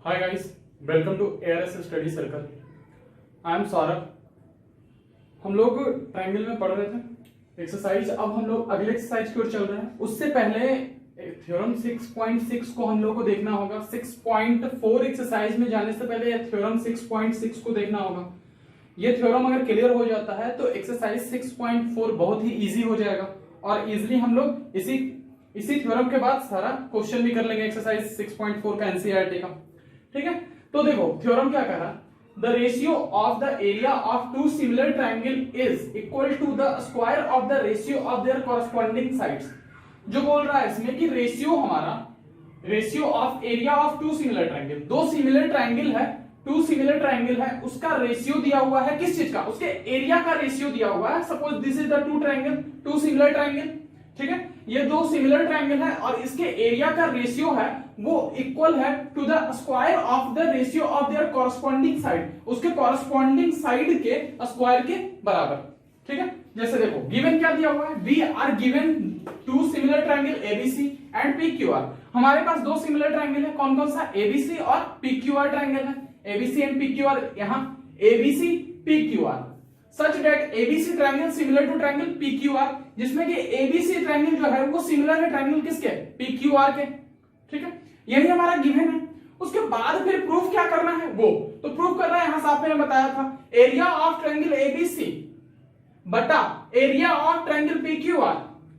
Hi guys, welcome to ARS study circle. I am Saurabh. हम लोग triangle में पढ़ रहे थे एक्सरसाइज। अब हम लोग अगले एक्सरसाइज की ओर चल रहे हैं। उससे पहले थ्योरम 6.6 को हम लोग को देखना होगा। 6.4 एक्सरसाइज में जाने से पहले थ्योरम 6.6 को देखना होगा। ये थ्योरम अगर क्लियर हो जाता है तो एक्सरसाइज 6.4 बहुत ही इजी हो जाएगा और इजिली हम लोग इसी थ्योरम के बाद सारा क्वेश्चन भी कर लेंगे एक्सरसाइज 6.4 का एनसीईआरटी का। ठीक है, तो देखो थ्योरम क्या कह रहा है। The ratio of the area of two similar triangle is equal to the square of the ratio of their corresponding sides. जो बोल रहा है इसमें कि ratio of area of two similar triangle, दो सिमिलर ट्राइंगल है, टू सिमिलर ट्राइंगल है, उसका रेशियो दिया हुआ है। किस चीज का? उसके एरिया का रेशियो दिया हुआ है। Suppose this is the two similar triangle. ठीक है, ये दो सिमिलर ट्राइंगल है और इसके एरिया का रेशियो है वो इक्वल है to the square of the ratio of their corresponding side, उसके कॉरस्पॉन्डिंग साइड के स्क्वायर के बराबर। ठीक है, जैसे देखो गिवन क्या दिया हुआ है, we are given two similar triangle ABC and PQR. हमारे पास दो सिमिलर ट्राइंगल है, कौन कौन सा? एबीसी और पीक्यूआर ट्राइंगल है। एबीसी एंड पीक्यूआर, यहां ABC PQR such that ABC triangle similar to triangle PQR, जिसमें कि एबीसी ट्राइंगल जो है वो सिमिलर है ट्राइंगल किसके? पीक्यूआर के। ठीक है, यही हमारा गिवन है। उसके बाद फिर प्रूफ क्या करना है वो तो प्रूफ करना है। यहां साफ मैंने बताया था, एरिया ऑफ ट्राइंगल एबीसी बटा एरिया ऑफ ट्राइंगल पीक्यूआर।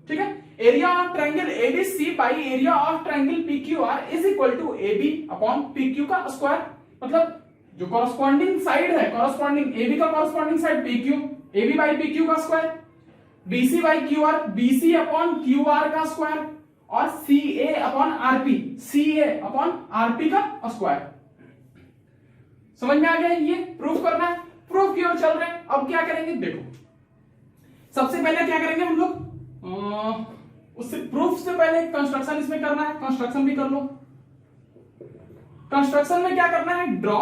ठीक है, area of triangle ABC by area of triangle PQR is equal to AB upon PQ का स्क्वायर। मतलब जो कॉरस्पॉन्डिंग साइड है, कॉरस्पॉन्डिंग एबी का corresponding side PQ, AB by PQ का square, BC by QR, BC upon QR का square और CA upon RP, CA upon RP का square. समझ में आ गया? ये प्रूफ करना है। प्रूफ की ओर चल रहे हैं। अब क्या करेंगे देखो, सबसे पहले क्या करेंगे हम लोग, उससे प्रूफ से पहले कंस्ट्रक्शन इसमें करना है। कंस्ट्रक्शन भी कर लो। कंस्ट्रक्शन में क्या करना है, draw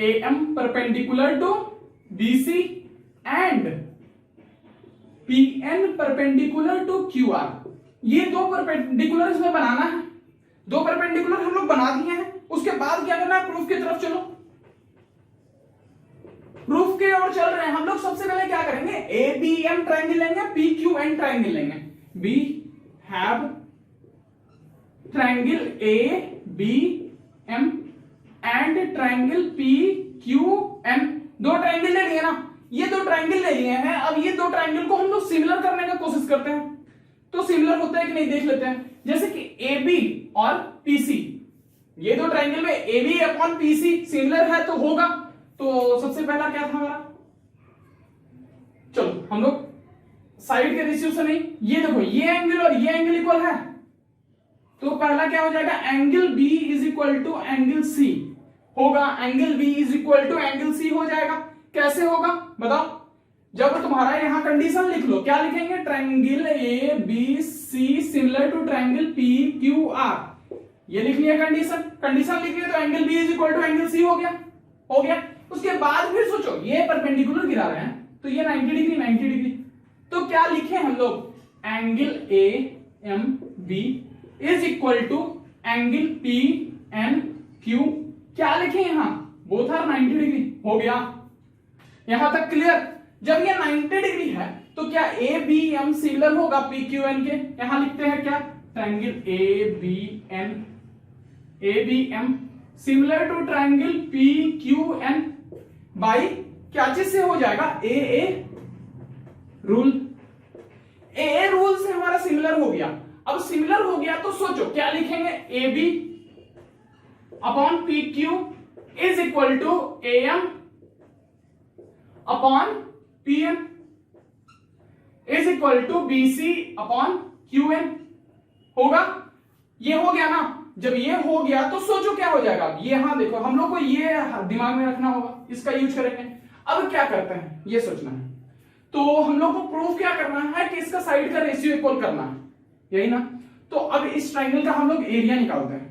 AM perpendicular to BC and PN perpendicular to QR। ये दो परपेंडिकुलर इसमें बनाना है। दो परपेंडिकुलर हम लोग बना दिए हैं। उसके बाद क्या करना है, प्रूफ की तरफ चलो। प्रूफ के ओर चल रहे हैं हम लोग। सबसे पहले क्या करेंगे, ABM ट्राइंगल लेंगे, PQN ट्राइंगल लेंगे। We have triangle ABM and triangle PQN। दो ट्राइंगल ले लिए ना, ये दो ट्राइंगल ले लिए हैं। अब ये दो ट्राइंगल को हम लोग सिमिलर करने का कोशिश करते हैं। तो सिमिलर होता है कि नहीं देख लेते हैं। जैसे कि AB और PC, ये दो ट्राइंगल में AB अपॉन PC सिमिलर है तो होगा। तो सबसे पहला क्या था हमारा, चलो हम लोग साइड के रेशियो से नहीं, ये देखो ये एंगल और ये एंगल इक्वल है तो पहला क्या हो जाएगा, angle B is equal to angle C होगा। Angle B is equal to angle C हो जाएगा। कैसे होगा बताओ? जब तुम्हारा यहां कंडीशन लिख लो, क्या लिखेंगे, triangle ABC similar to triangle PQR। ये लिख लिया कंडीशन। कंडीशन लिख लिया तो angle B is equal to angle C हो गया। उसके बाद फिर सोचो, ये परपेंडिकुलर गिरा रहे हैं तो ये 90 डिग्री, तो क्या लिखे हम लोग, angle AMB is equal to angle PNQ। क्या लिखे यहां, बोथ आर 90 डिग्री। हो गया यहां तक क्लियर? जब ये 90 डिग्री है तो क्या ABM सिमिलर होगा PQN के? यहां लिखते हैं क्या, triangle ABM similar to triangle PQN by क्या चीज से हो जाएगा, AA रूल। AA रूल से हमारा सिमिलर हो गया। अब सिमिलर हो गया तो सोचो क्या लिखेंगे, AB upon PQ is equal to AM upon PN is equal to BC upon QN होगा। ये हो गया ना। जब ये हो गया तो सोचो क्या हो जाएगा। ये यहां देखो, हम लोग को ये दिमाग में रखना होगा, इसका यूज करेंगे। अब क्या करते हैं ये सोचना है। तो हम लोग को प्रूफ क्या करना है कि इसका साइड का रेशियो इक्वल करना है, यही ना। तो अब इस ट्राइंगल का हम लोग एरिया निकालते हैं।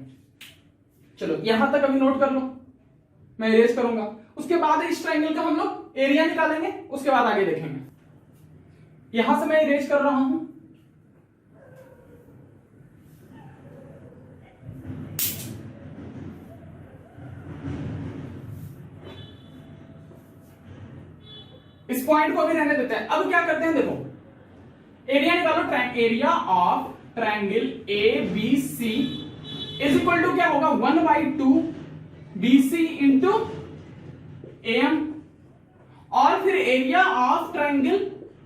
चलो यहां तक अभी नोट कर लो, मैं इरेज करूंगा। उसके बाद इस ट्राइंगल का हम लोग एरिया निकालेंगे, उसके बाद आगे देखेंगे। यहां से मैं इरेज कर रहा हूं। इस पॉइंट को भी रहने देते हैं। अब क्या करते हैं, देखो एरिया निकालो, area of triangle A B C is equal to क्या होगा 1/2 BC इंटू AM, और फिर area of triangle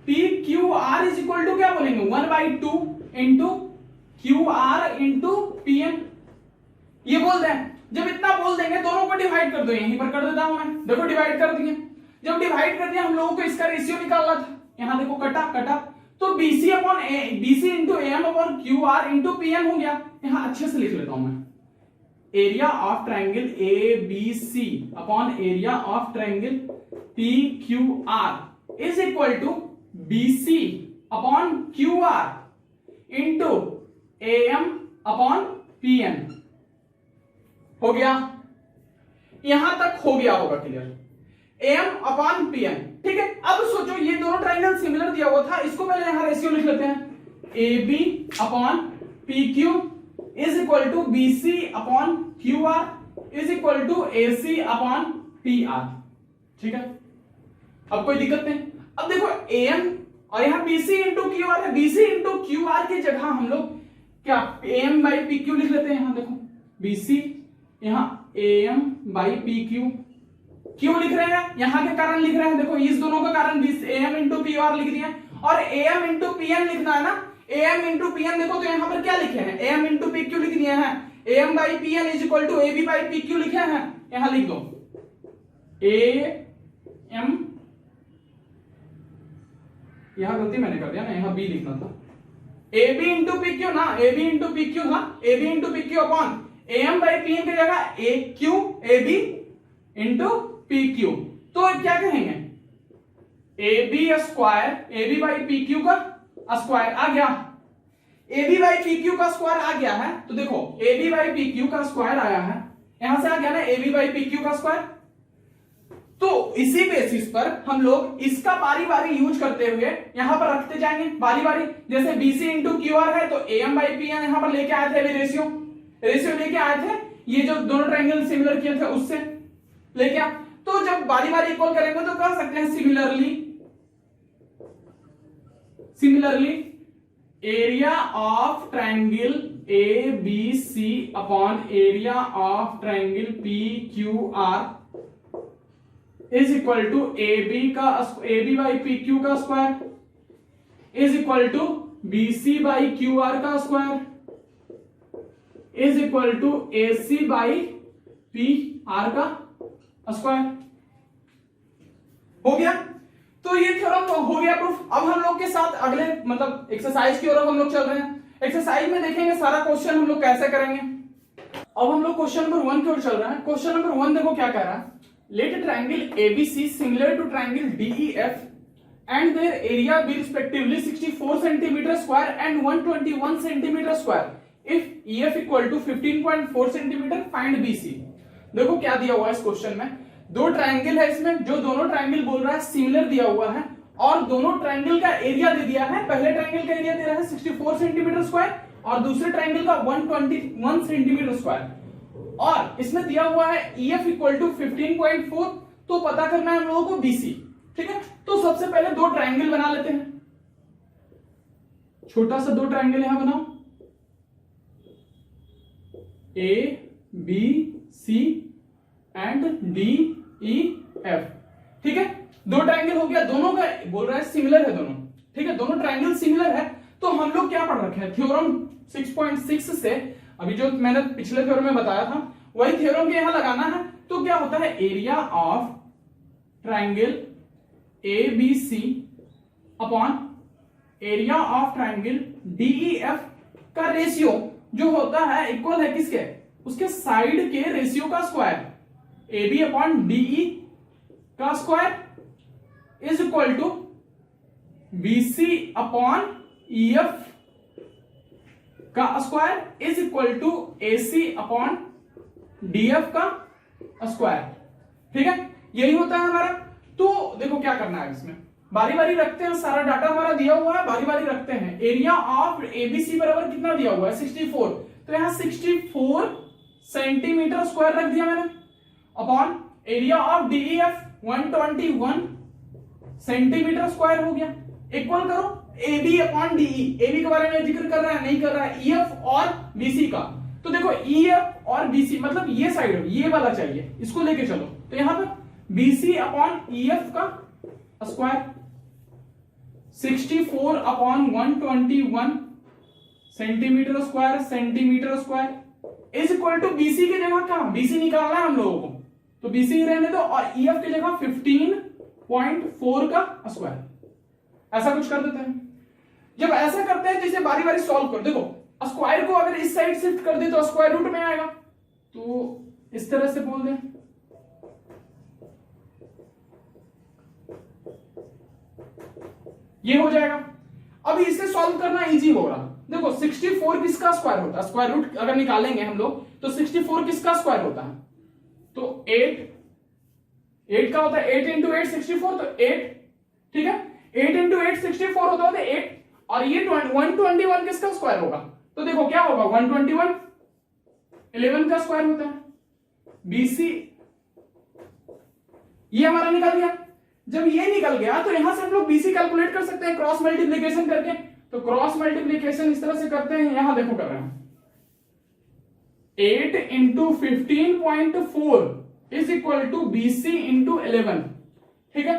PQR is equal to क्या बोलेंगे 1/2 इंटू QR इंटू PM। ये बोल दें, जब इतना बोल देंगे दोनों को डिवाइड कर दो, यहीं पर कर देता हूं मैं, देखो डिवाइड कर दिए। जब डिवाइड कर दिया हम लोगों को इसका रेशियो निकालना था, यहां देखो कटा तो BC upon BC into AM upon QR into PM हो गया। यहां अच्छे से लिख लेता हूं मैं, area of triangle ABC upon area of triangle PQR is equal to BC upon QR into AM upon PM। हो गया, यहां तक हो गया होगा क्लियर, AM अपॉन PM। ठीक है, अब सोचो ये दोनों ट्रायंगल सिमिलर दिया हुआ था, इसको पहले यहां रेशियो लिख लेते हैं, AB upon PQ is equal to BC upon QR is equal to AC upon PR। ठीक है, अब कोई दिक्कत नहीं। अब देखो AM और यहां BC इंटू QR है, BC इंटू QR की जगह हम लोग क्या AM बाई PQ लिख लेते हैं। यहां देखो BC, यहां AM बाई PQ, क्यों लिख रहे हैं, यहां के कारण लिख रहे हैं, देखो इस दोनों का कारण AM इंटू PR लिख दिया, और AM इंटू PM लिखना है ना, AM इंटू PM देखो तो यहां पर क्या लिखे हैं AM इंटू PQ लिख दिए हैं, AM by PN is equal to AB by PQ लिखे हैं, यहां लिख दो AM, यहां गलती मैंने कर दिया ना, यहां B लिखना था, AB इंटू PQ ना, AB इंटू PQ था, AB into PQ upon AM by PN की जगह AQ AB इंटू PQ, तो क्या कहेंगे AB square AB by PQ का स्क्वायर आ गया, AB बाई PQ का स्क्वायर आ गया है, तो देखो AB बाई PQ का स्क्वायर आया है, यहां से आ गया ना AB बाई PQ का स्क्वायर। तो इसी बेसिस पर हम लोग इसका बारी बारी यूज करते हुए यहां पर रखते जाएंगे बारी बारी, जैसे BC इंटू QR है तो AM बाई PN यहां पर लेके आए थे, अभी रेशियो लेके आए थे, ये जो दोनों ट्रायंगल सिमिलर किए थे उससे लेके आ, तो जब बारी बारी इक्वल करेंगे तो कह सकते हैं similarly area of triangle ABC upon area of triangle PQR is equal to AB by PQ का square is equal to BC by QR का square is equal to AC by PR का square. हो गया, तो ये theorem हो गया proof. अब हम लोग के साथ अगले मतलब एक्सरसाइज की ओर हम लोग चल रहे हैं। एक्सरसाइज में देखेंगे सारा क्वेश्चन हम लोग कैसे करेंगे। अब हम लोग क्वेश्चन नंबर 1 की ओर चल रहे हैं। क्वेश्चन नंबर 1 देखो क्या कह रहा है, let triangle ABC similar to triangle DEF and their area be respectively 64 centimeter square and 121 centimeter square. If EF equal to 15.4 centimeter, find BC. देखो क्या दिया हुआ है इस क्वेश्चन में, दो ट्रायंगल है इसमें, जो दोनों ट्रायंगल बोल रहा है सिमिलर दिया हुआ है, और दोनों ट्रायंगल का एरिया दे दिया है। पहले ट्रायंगल का एरिया दे रहा है 64 सेंटीमीटर स्क्वायर और दूसरे ट्रायंगल का 121 सेंटीमीटर स्क्वायर, और इसमें दिया हुआ है EF इक्वल टू 15.4, तो पता करना है हम लोगों को BC। ठीक है, तो सबसे पहले दो ट्रायंगल बना लेते हैं, छोटा सा दो ट्रायंगल यहां बनाओ, ABC एंड DEF। ठीक है, दो ट्रायंगल हो गया, दोनों का बोल रहा है सिमिलर है दोनों। ठीक है, दोनों ट्रायंगल सिमिलर है, तो हम लोग क्या पढ़ रखे हैं, थ्योरम 6.6 से, अभी जो मैंने पिछले थ्योरम में बताया था वही थ्योरम के यहां लगाना है। तो क्या होता है, area of triangle ABC upon area of triangle DEF का रेशियो जो होता है इक्वल है किसके, उसके साइड के रेशियो का स्क्वायर, AB अपॉन DE का square is equal to BC upon EF का square is equal to AC upon DF का स्क्वायर। ठीक है, यही होता है हमारा। तो देखो क्या करना है, इसमें बारी बारी रखते हैं, सारा डाटा हमारा दिया हुआ है, बारी बारी रखते हैं। एरिया ऑफ ABC बराबर कितना दिया हुआ है 64, तो यहां 64 सेंटीमीटर स्क्वायर रख दिया मैंने, upon area of DEF 121 centimetre square हो गया, इक्वल करो AB अपॉन DE। AB के बारे में जिक्र कर रहा है, नहीं कर रहा है, EF और BC का। तो देखो EF और BC मतलब ये साइड ये वाला चाहिए, इसको लेके चलो। तो यहां पर BC अपॉन EF का square 64 upon 121 centimetre square is equal to BC की जगह क्या, BC निकालना है हम लोगों को, तो BC ही रहने दो, और EF की जगह 15.4 का स्क्वायर। ऐसा कुछ कर देते हैं। जब ऐसा करते हैं जिसे बारी बारी सॉल्व कर, देखो स्क्वायर को अगर इस साइड शिफ्ट कर दे तो स्क्वायर रूट में आएगा, तो इस तरह से बोल दें, ये हो जाएगा। अब इसे सॉल्व करना इजी होगा। देखो 64 किसका स्क्वायर होता है, स्क्वायर रूट अगर निकालेंगे हम लोग तो 64 किसका स्क्वायर होता है, तो 8 का होता है, 8 इंटू 8 64, तो 8, ठीक है, 8 इंटू 8 64 होता है 8, और ये 121 किसका स्क्वायर होगा, तो देखो क्या होगा 121 11 का स्क्वायर होता है। BC ये हमारा निकल गया। जब ये निकल गया तो यहां से हम लोग BC कैलकुलेट कर सकते हैं क्रॉस मल्टीप्लीकेशन करके। तो क्रॉस मल्टीप्लीकेशन इस तरह से करते हैं, यहां देखो कर रहे हैं 8 into 15.4 is equal to BC into 11, ठीक है।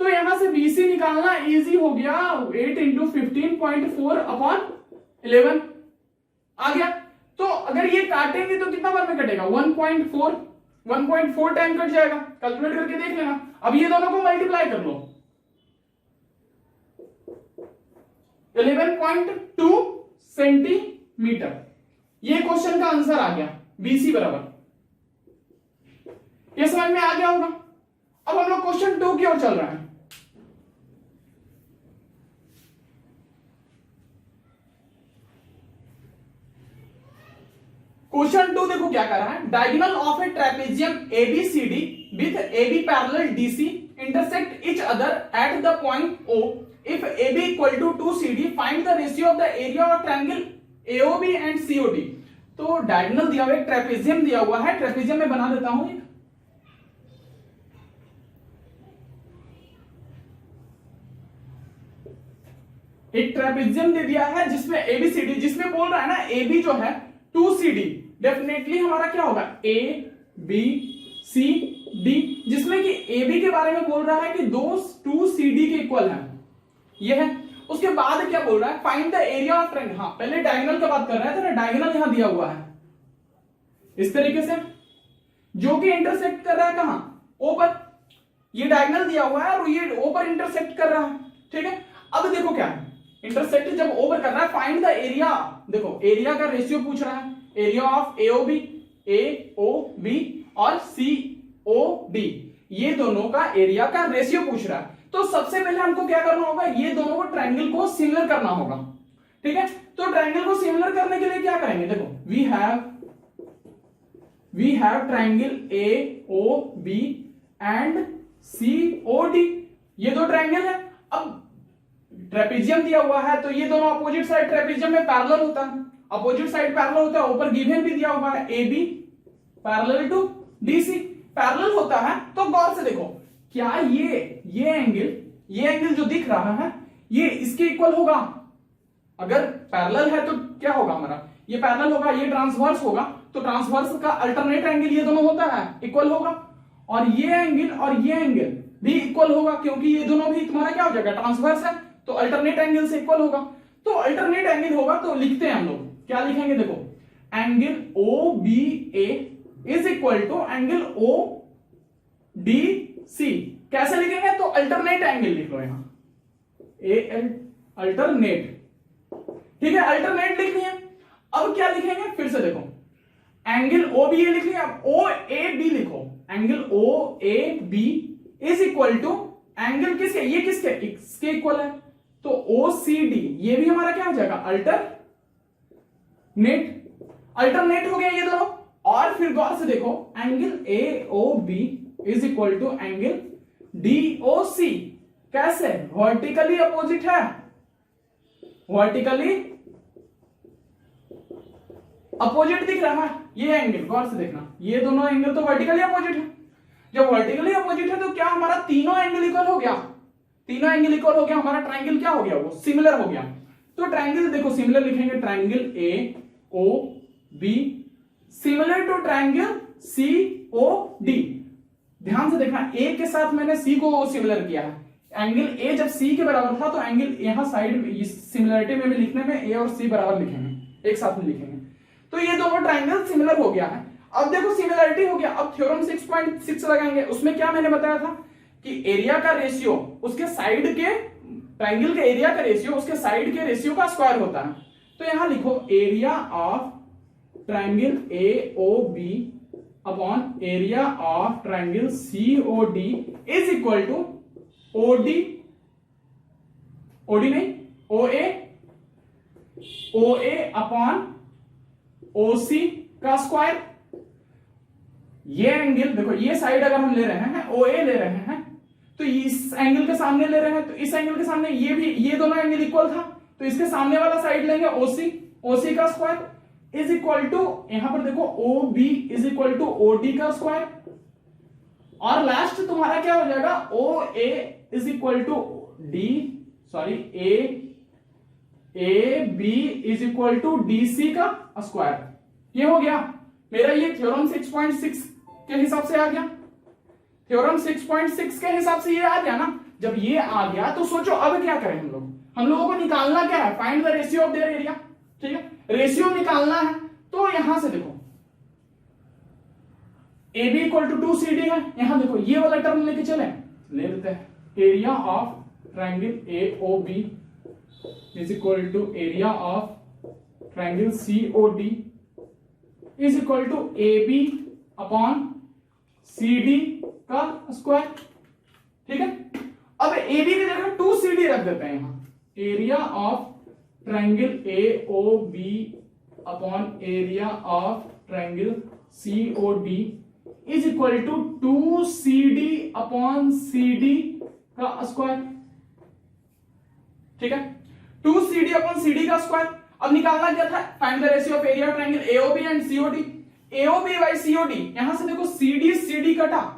तो यहां से BC निकालना इजी हो गया, 8 इंटू 15.4 अपॉन 11 आ गया। तो अगर ये काटेंगे तो कितना बार में कटेगा, 1.4 टाइम कट जाएगा, कैलकुलेट करके देख लेना। अब ये दोनों को मल्टीप्लाई कर लो, 11.2 सेंटीमीटर, ये क्वेश्चन का आंसर आ गया, BC बराबर। ये समझ में आ गया होगा। अब हम लोग क्वेश्चन 2 की ओर चल रहे हैं। क्वेश्चन 2 देखो क्या कर रहा है, diagonal of A trapezium ABCD with AB parallel DC intersect each other at the point O. If AB equal to 2CD, find the ratio of the area of triangle AOB and COD. तो diagonal दिया हुआ है, trapezium दिया हुआ है, trapezium में बना देता हूं एक ट्रेपेजियम दे दिया है जिसमें ABCD, जिसमें बोल रहा है ना AB जो है 2CD, डेफिनेटली हमारा क्या होगा ABCD, जिसमें कि AB के बारे में बोल रहा है कि दो 2CD के इक्वल है, ये है। उसके बाद क्या बोल रहा है, find the area of triangle. हाँ पहले डायगोनल की बात कर रहा है, तो ना डायगोनल यहां दिया हुआ है इस तरीके से, जो कि इंटरसेक्ट कर रहा है कहां, O पर। ये डायगोनल दिया हुआ है और ये O पर इंटरसेक्ट कर रहा है, ठीक है। अब देखो क्या है, इंटरसेक्ट जब O पर कर रहा है, फाइंड द एरिया, देखो एरिया का रेशियो पूछ रहा है, एरिया ऑफ AOB और COD, ये दोनों का एरिया का रेशियो पूछ रहा है। तो सबसे पहले हमको क्या करना होगा, ये दोनों को ट्रायंगल को सिमिलर करना होगा, ठीक है। तो ट्रायंगल को सिमिलर करने के लिए क्या करेंगे, देखो we have triangle AOB and COD, ये दो ट्रायंगल है। अब ट्रेपेजियम दिया हुआ है तो ये दोनों अपोजिट साइड ट्रेपेजियम में पैरेलल होता है, अपोजिट साइड पैरेलल होता है। ऊपर गिवन भी दिया हुआ है AB parallel to DC, parallel होता है। तो गौर से देखो क्या ये एंगल जो दिख रहा है ये इसके इक्वल होगा। अगर पैरेलल है तो क्या होगा हमारा, ये पैरेलल होगा, ये ट्रांसवर्स होगा, तो ट्रांसवर्स का अल्टरनेट एंगल ये दोनों होता है, इक्वल होगा। और ये एंगल भी इक्वल होगा, क्योंकि ये दोनों भी तुम्हारा क्या हो जाएगा, ट्रांसवर्स है, तो अल्टरनेट एंगल से इक्वल होगा। तो अल्टरनेट एंगल होगा तो लिखते हैं हम लोग, क्या लिखेंगे, देखो angle OBA is equal to angle ODC। कैसे लिखेंगे, तो अल्टरनेट एंगल लिख लो यहां, अल्टरनेट, ठीक है, अल्टरनेट लिख लिया। अब क्या लिखेंगे, फिर से देखो एंगल OBA लिख लिया, अब OAB लिखो, angle OAB is equal to angle किसके, ये किसके, इसके इक्वल है, तो OCD, ये भी हमारा क्या हो जाएगा, अल्टरनेट हो गया ये दोनों। और फिर गौर से देखो angle AOB is equal to angle DOC, कैसे, वर्टिकली अपोजिट है, वर्टिकली अपोजिट दिख रहा है ये एंगल, गौर से देखना, ये दोनों एंगल तो वर्टिकली अपोजिट है। जब वर्टिकली अपोजिट है तो क्या हमारा तीनों एंगल इक्वल हो गया, तीनों एंगल इक्वल हो गया, हमारा ट्राइंगल क्या हो गया, वो सिमिलर हो गया। तो ट्राइंगल देखो सिमिलर लिखेंगे, triangle A O B similar to triangle C O D. ध्यान से देखना, ए के साथ मैंने सी को सिमिलर किया है। एंगल ए जब सी के बराबर था तो एंगल यहां साइड में सिमिलरिटी में भी लिखने में ए और सी बराबर लिखेंगे, एक साथ में लिखेंगे। तो ये दोनों ट्राइंगल सिमिलर हो गया है। अब देखो सिमिलरिटी हो गया, अब थ्योरम 6.6 लगाएंगे। उसमें क्या मैंने बताया था कि एरिया का रेशियो उसके साइड के, ट्राइंगल के एरिया का रेशियो उसके साइड के रेशियो का स्क्वायर होता है। तो यहां लिखो area of triangle A O B upon area of triangle C O D is equal to OD, OD नहीं ओ ए अपॉन ओसी का स्क्वायर। ये एंगल देखो, ये साइड अगर हम ले रहे हैं ओ ए ले रहे हैं तो इस एंगल के सामने ले रहे हैं, तो इस एंगल के सामने ये भी, ये दोनों एंगल इक्वल था तो इसके सामने वाला साइड लेंगे ओसी, ओसी का स्क्वायर इज इक्वल टू, यहां पर देखो O B is equal to O D का स्क्वायर। और लास्ट तुम्हारा क्या हो जाएगा, O A is equal to D, sorry A B is equal to D C का स्क्वायर। ये हो गया मेरा, ये थ्योरम 6.6 के हिसाब से आ गया। थ्योरम 6.6 के हिसाब से ये आ गया ना। जब ये आ गया तो सोचो अब क्या करें हम लोग, हम लोगों को निकालना क्या है, find the ratio of their area. ठीक है, रेशियो निकालना है। तो यहां से देखो A B equal to 2CD है, यहां देखो ये वाला टर्म लेके चले, ले लेते हैं। Area of triangle A O B is equal to area of triangle C O D is equal to A B upon C D का स्क्वायर। ठीक है, अब ए बी की जगह 2CD रख देते हैं यहां। Area of triangle A O B upon area of triangle C O D is equal to 2CD upon CD का स्क्वायर। ठीक है, 2CD अपॉन CD का स्क्वायर। अब निकालना क्या था, find the ratio of area of triangle AOB and COD. AOB by COD, यहां से देखो CD CD कटा,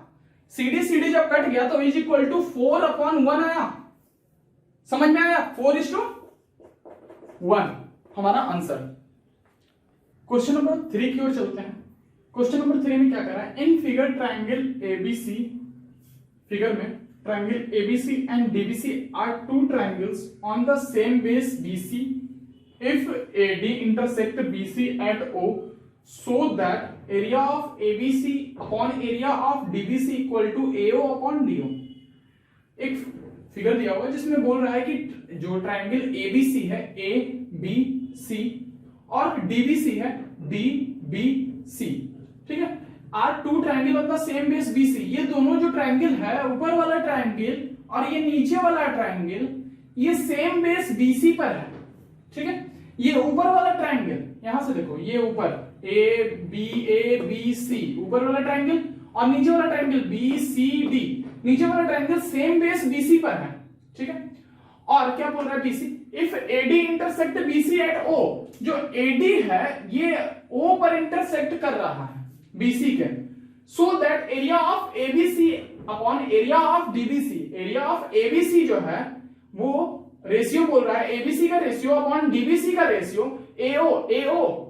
CD CD जब कट गया तो इज इक्वल टू 4 अपॉन 1 आया। समझ में आया, 4:1 हमारा आंसर। क्वेश्चन नंबर 3 की ओर चलते हैं। क्वेश्चन नंबर 3 में क्या कर रहा है, in figure triangle ABC, figure में triangle ABC and DBC are two triangles on the same base BC if AD intersect BC at O so that area of ABC upon area of DBC equal to AO upon DO। एक figure दिया हुआ है जिसमें बोल रहा है कि जो ट्राइंगल ABC है ABC और DBC है DBC, ठीक है, are two triangle of the same base BC। ये दोनों जो ट्राइंगल है, ऊपर वाला ट्राइंगल और ये नीचे वाला ट्राइंगल, ये सेम बेस BC पर है। ठीक है, ये ऊपर वाला ट्राइंगल, यहां से देखो ये ऊपर ए बी सी ऊपर वाला ट्राइंगल और नीचे वाला ट्राइंगल बी सी डी, नीचे वाला ट्राइंगल सेम बेस बीसी पर है। ठीक है, और क्या बोल रहा है BC, if AD intersect BC at O, जो एडी है ये ओ पर इंटरसेक्ट कर रहा है बीसी के, so that area of ABC upon area of DBC, area of ABC जो है वो रेशियो बोल रहा है एबीसी का रेशियो अपॉन डीबीसी का रेशियो एओ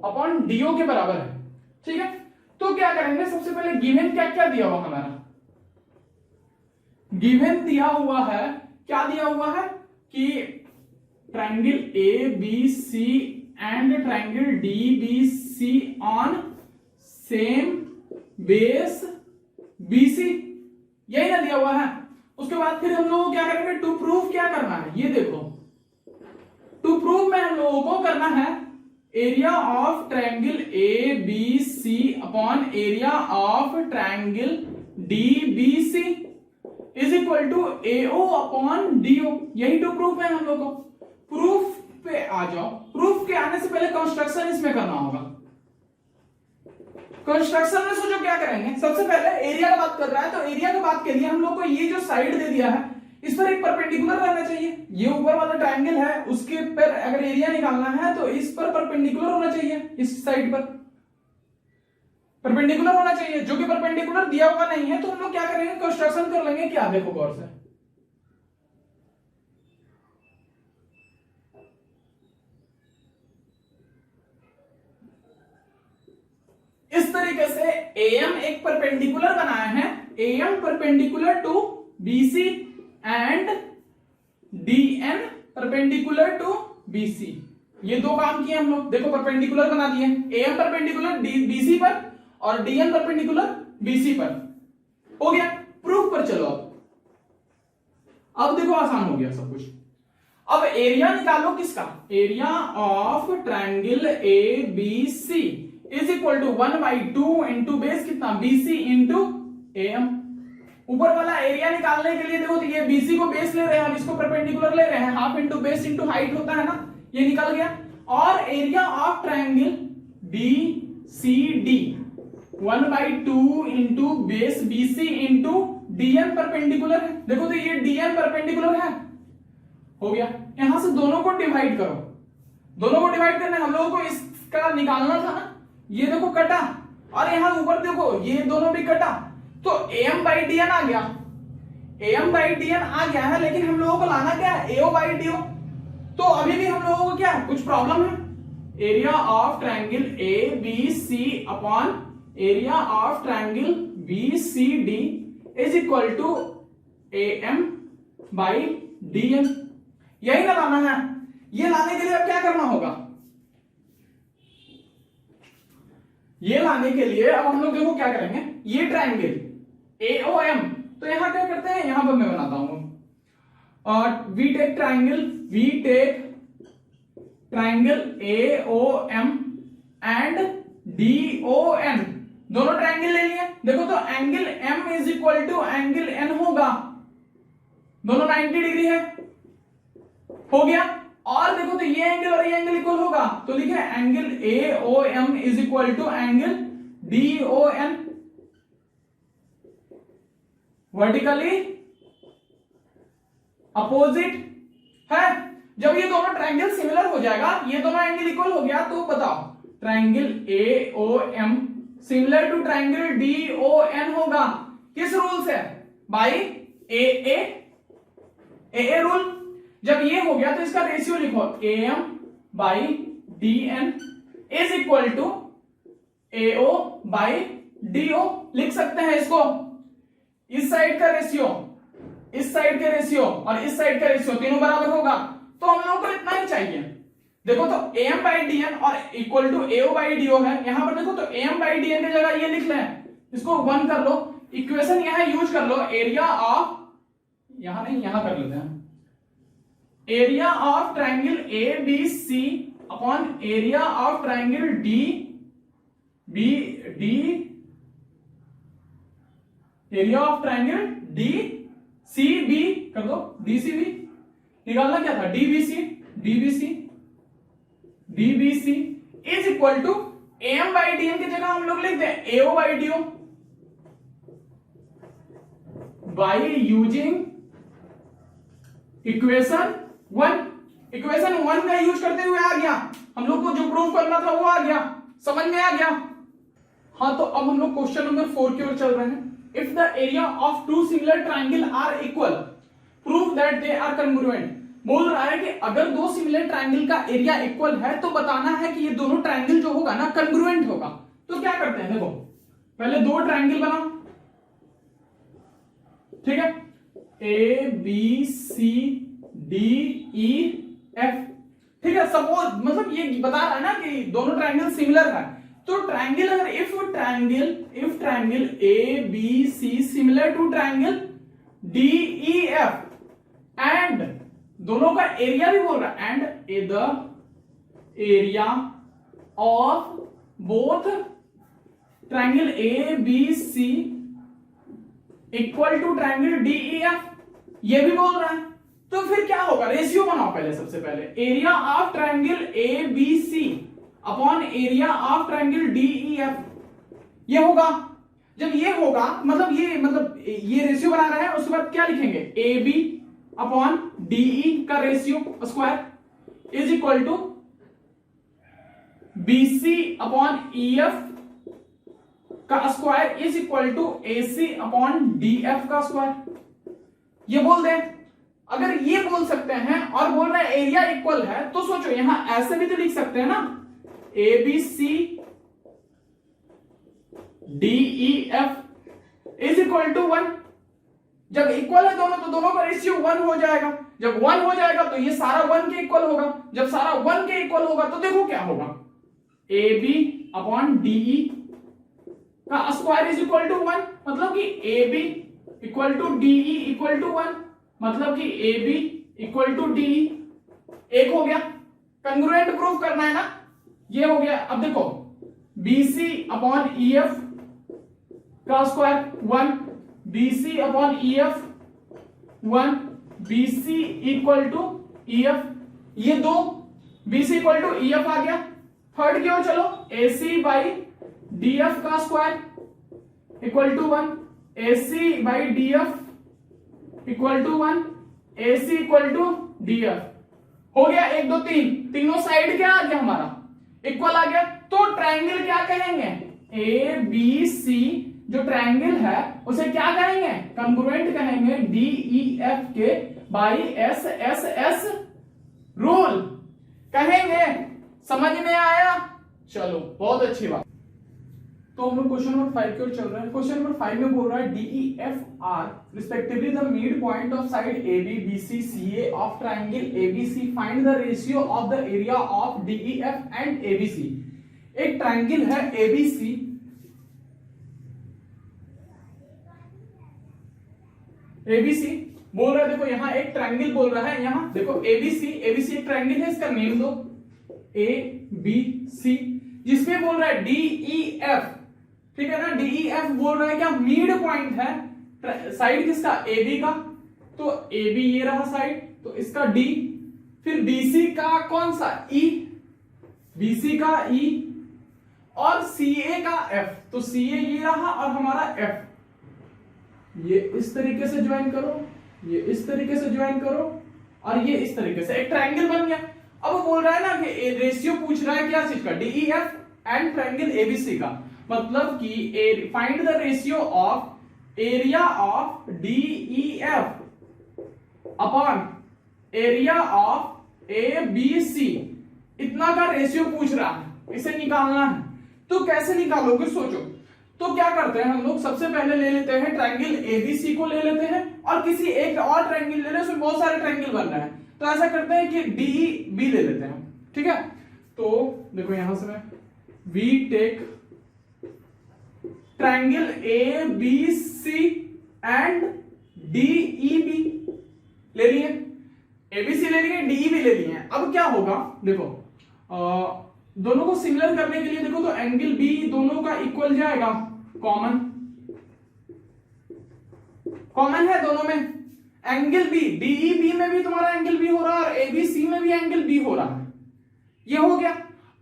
अपॉन डीओ के बराबर है। ठीक है, तो क्या करेंगे, सबसे पहले गिवन क्या क्या दिया हुआ हमारा, गिवन दिया हुआ है, क्या दिया हुआ है कि triangle A B C and triangle D B C on same base BC, यही ना दिया हुआ है। उसके बाद फिर हम लोगों को क्या करेंगे, टू प्रूव क्या करना है, ये देखो टू प्रूव में हम लोगों को करना है area of triangle A B C upon area of triangle D B C is equal to AO upon DO. यही टू प्रूफ है हम लोगों को। प्रूफ पे आ जाओ, प्रूफ के आने से पहले कंस्ट्रक्शन इसमें करना होगा। कंस्ट्रक्शन में सोचो क्या करेंगे, सबसे पहले एरिया का बात कर रहा है तो एरिया की बात के लिए हम लोग को ये जो साइड दे दिया है इस पर एक परपेंडिकुलर रहना चाहिए। ये ऊपर वाला ट्रायंगल है उसके पर अगर एरिया निकालना है तो इस पर परपेंडिकुलर होना चाहिए, इस साइड पर परपेंडिकुलर होना चाहिए, जो कि परपेंडिकुलर दिया हुआ नहीं है। तो हम लोग क्या करेंगे, कंस्ट्रक्शन कर लेंगे। क्या देखो गौर से, तरीके से AM एक परपेंडिकुलर बनाया है, AM perpendicular to BC and DN perpendicular to BC। ये दो काम किए हम लोग, देखो परपेंडिकुलर बना दिए, AM परपेंडिकुलर BC पर और DN परपेंडिकुलर BC पर। हो गया, प्रूफ पर चलो। अब देखो आसान हो गया सब कुछ। अब एरिया निकालो किसका, area of triangle ABC is equal to 1/2 into base कितना BC इंटू AM। ऊपर वाला एरिया निकालने के लिए देखो तो ये BC को बेस ले रहे हैं, हम इसको परपेंडिकुलर ले रहे हैं, half into base into height होता है ना, ये निकल गया। और area of triangle BCD 1/2 into base BC into DN perpendicular है, देखो तो ये DN परपेंडिकुलर है। हो गया, यहां से दोनों को डिवाइड करो, दोनों को डिवाइड करना हम लोगों को इसका निकालना था ना, ये देखो कटा, और यहां ऊपर देखो ये दोनों भी कटा, तो AM/DN आ गया, AM/DN आ गया है, लेकिन हम लोगों को लाना क्या है, AO/DO। तो अभी भी हम लोगों को क्या कुछ प्रॉब्लम है, area of triangle ABC upon area of triangle BCD is equal to AM/DN। यही ना लाना है। ये लाने के लिए अब क्या करना होगा, ये लाने के लिए अब हम लोग देखो क्या करेंगे, ये ट्रायंगल AOM, तो यहां क्या करते हैं, यहां पर मैं बनाता हूं, we take triangle AOM and DON, दोनों ट्रायंगल ले लिए। देखो तो angle M is equal to angle N होगा, दोनों 90 डिग्री है। हो गया, और देखो तो ये एंगल और ये एंगल इक्वल होगा, तो लिखे angle AOM is equal to angle DON, vertically opposite है। जब ये दोनों ट्रायंगल सिमिलर हो जाएगा, ये दोनों एंगल इक्वल हो गया, तो बताओ triangle AOM similar to triangle DON होगा, किस रूल से, बाय AA रूल। जब ये हो गया तो इसका रेशियो लिखो, AM/DN is equal to AO/DO, लिख सकते हैं इसको। इस साइड का रेशियो, इस साइड का रेशियो और इस साइड का रेशियो तीनों बराबर होगा, तो हम लोगों को इतना ही चाहिए। देखो तो AM/DN और इक्वल टू AO/DO है, यहां पर देखो तो AM/DN की जगह ये लिख लें, इसको 1 कर लो, इक्वेशन यहां यूज कर लो, एरिया ऑफ, यहां नहीं यहां कर लेते हैं, area of triangle ABC upon area of triangle area of triangle DCB कर दो, DCB निकालना क्या था, DBC is equal to AM/DN की जगह हम लोग लिखते हैं AO/DO by using equation 1। Equation 1 का यूज करते हुए आ गया, हम लोग को जो प्रूव करना था वो आ गया, समझ में आ गया। हाँ, तो अब हम लोग क्वेश्चन नंबर 4 की ओर चल रहे हैं। If the area of two similar triangle are equal prove that they are congruent. बोल रहा है कि अगर दो सिमिलर ट्रायंगल का एरिया इक्वल है तो बताना है कि ये दोनों ट्रायंगल जो होगा ना कंग्रुएंट होगा। तो क्या करते हैं, देखो पहले दो ट्रायंगल बनाओ, ठीक है, ABCDEF, ठीक है। सपोज मतलब ये बता रहा है ना कि दोनों ट्रायंगल सिमिलर है, तो ट्रायंगल अगर if triangle ABC similar to triangle DEF and दोनों का एरिया भी बोल रहा है, and the area of both triangle ABC equal to triangle DEF, ये भी बोल रहा है। तो फिर क्या होगा, रेशियो बनाओ पहले, सबसे पहले area of triangle ABC upon area of triangle DEF, ये होगा। जब ये होगा मतलब ये रेशियो बना रहा है, उसके बाद क्या लिखेंगे, AB अपॉन DE का ratio square is equal to BC upon EF का square is equal to AC upon DF का स्क्वायर। ये बोल दें, अगर ये बोल सकते हैं और बोल रहे हैं एरिया इक्वल है, तो सोचो यहां ऐसे भी तो लिख सकते हैं ना, ABC DEF is equal to 1। जब इक्वल है दोनों तो दोनों का रेशियो 1 हो जाएगा। जब 1 हो जाएगा तो ये सारा 1 के इक्वल होगा। जब सारा 1 के इक्वल होगा तो देखो क्या होगा, AB अपॉन DE का स्क्वायर इज इक्वल टू 1, मतलब कि AB equal to DE equal to 1, मतलब कि AB इक्वल टू DE। एक हो गया, कंग्रुएंट प्रूफ करना है ना, ये हो गया। अब देखो BC अपॉन EF का square 1, BC upon EF 1, BC equal to EF, ये दो BC इक्वल टू EF आ गया। थर्ड की ओर चलो, AC बाई DF का square equal to 1, AC by DF equal to 1, AC equal to DF। हो गया 1 2 3, तीनों साइड क्या आ गया हमारा, इक्वल आ गया। तो ट्रायंगल क्या कहेंगे, ABC जो ट्रायंगल है उसे क्या कहेंगे, कंग्रुएंट कहेंगे DEF के बाई SSS रूल कहेंगे। समझ में आया? चलो बहुत अच्छी बात। तो हम लोग क्वेश्चन नंबर 5 की ओर चल रहे हैं। क्वेश्चन नंबर 5 में बोल रहा है DEF are respectively the mid point of side AB BC CA of triangle ABC, find the ratio of the area of DEF and ABC। एक ट्रायंगल है ABC, ABC बोल रहा है, देखो यहां एक ट्रायंगल बोल रहा है, यहां देखो ABC एक ट्रायंगल है, इसका नेम दो ABC, जिसमें बोल रहा है DEF, ठीक है ना। DEF बोल रहा है क्या, मिड पॉइंट है, साइड किसका, AB का, तो AB ये रहा साइड, तो इसका D, फिर BC का कौन सा E, BC का E, और CA का F, तो CA ये रहा और हमारा F। ये इस तरीके से ज्वाइन करो, ये इस तरीके से ज्वाइन करो, और ये इस तरीके से एक ट्रायंगल बन गया। अब वो बोल रहा है ना कि रेशियो पूछ रहा है क्या चीज का, DEF एंड ट्रायंगल ABC का, मतलब कि find the ratio of area of DEF upon area of ABC, इतना का रेशियो पूछ रहा है, इसे निकालना है। तो कैसे निकालोगे सोचो। तो क्या करते हैं हम लोग, सबसे पहले ले लेते हैं ट्रायंगल ABC को ले लेते हैं, और किसी एक और ट्रायंगल ले लें, उसमें बहुत सारे ट्रायंगल बन रहे हैं, तो ऐसा करते हैं कि DEB ले लेते हैं, ठीक है। तो देखो यहां से मैं we take triangle ABC and DEB ले लिए, ABC ले लिए, DEB ले लिए। अब क्या होगा, देखो दोनों को सिमिलर करने के लिए देखो, तो एंगल B दोनों का इक्वल जाएगा, कॉमन है दोनों में एंगल B, DEB में भी तुम्हारा एंगल B हो रहा है और ABC में भी एंगल B हो रहा है, ये हो गया।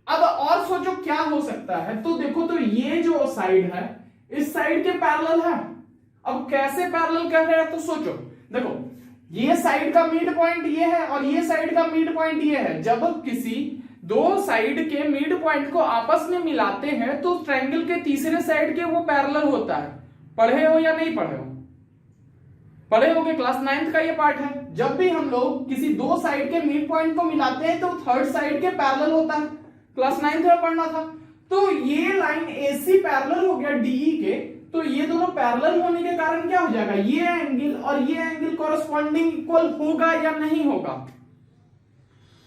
अब और सोचो क्या हो सकता है, तो देखो तो ये जो साइड है इस साइड के पैरेलल है। अब कैसे पैरेलल कर रहे हैं, तो सोचो, देखो ये साइड का मिड पॉइंट ये है और ये साइड का मिड पॉइंट ये है। जब किसी दो साइड के मिड पॉइंट को आपस में मिलाते हैं तो ट्रायंगल के तीसरे साइड के वो पैरेलल होता है। पढ़े हो या नहीं पढ़े हो, पढ़े होगे, क्लास 9th का ये पार्ट है। जब भी हम लोग किसी दो साइड के मिड पॉइंट को मिलाते हैं तो थर्ड साइड के पैरेलल होता है, क्लास 9th में पढ़ना था। तो ये लाइन AC पैरेलल हो गया DE के, तो ये दोनों पैरेलल होने के कारण क्या हो जाएगा, ये एंगल और ये एंगल कॉरस्पॉन्डिंग इक्वल होगा या नहीं होगा,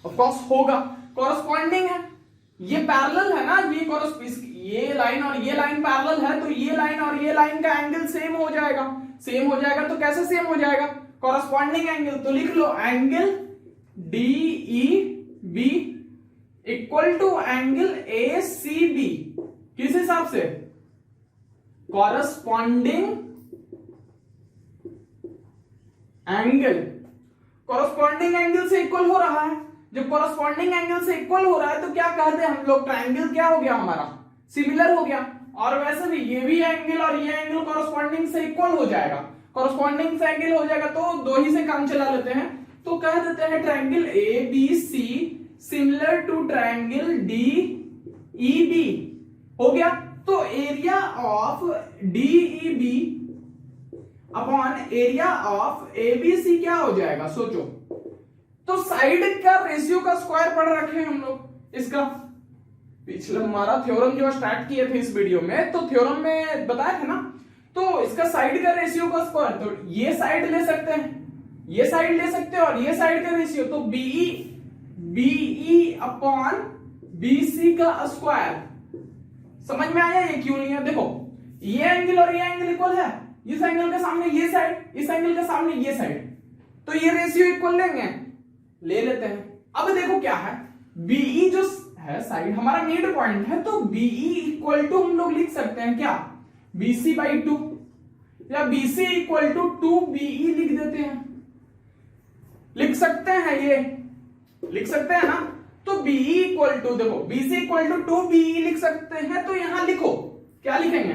ऑफ कोर्स होगा, कॉरस्पॉन्डिंग है, ये पैरेलल है ना, ये लाइन और ये लाइन पैरेलल है, तो ये लाइन और ये लाइन का एंगल सेम हो जाएगा। सेम हो जाएगा तो कैसे सेम हो जाएगा, कॉरस्पॉन्डिंग एंगल, तो लिख लो angle DEB equal to angle ACB, किस हिसाब से, कॉरस्पॉन्डिंग एंगल, कॉरस्पॉन्डिंग एंगल से इक्वल हो रहा है। जब कॉरस्पॉन्डिंग एंगल से इक्वल हो रहा है तो क्या कहते हैं हम लोग, ट्रायंगल क्या हो गया हमारा, सिमिलर हो गया। और वैसे भी ये भी एंगल और ये एंगल कॉरस्पॉन्डिंग से इक्वल हो जाएगा, कॉरस्पॉन्डिंग से एंगल हो जाएगा, तो दो ही से काम चला लेते हैं। तो कह देते हैं triangle ABC similar to triangle DEB हो गया। तो area of DEB upon area of ABC क्या हो जाएगा, सोचो। तो साइड का रेशियो का स्क्वायर पढ़ रखे हैं हम लोग, इसका पिछले हमारा थ्योरम जो स्टार्ट किए थे इस वीडियो में, तो थ्योरम में बताया था ना, तो इसका साइड का रेशियो का स्क्वायर, तो ये साइड ले सकते हैं, ये साइड ले सकते हैं, और ये साइड का रेशियो, तो बीई अपॉन बीसी का स्क्वायर। समझ में आया ये क्यों नहीं है? देखो ये एंगल और ये एंगल इक्वल है, इस एंगल के सामने ये साइड, इस एंगल के सामने ये साइड, तो ये रेशियो इक्वल लेंगे, ले लेते हैं। अब देखो क्या है, बीई जो है साइड हमारा मिड पॉइंट है, तो बीई इक्वल टू हम लोग लिख सकते हैं क्या, बीसी बाई 2, या बीसी इक्वल टू 2बीई लिख देते हैं, लिख सकते हैं, ये लिख सकते हैं ना। तो बीई इक्वल टू, देखो बीसी इक्वल टू 2बीई लिख सकते हैं, तो यहां लिखो क्या लिखेंगे,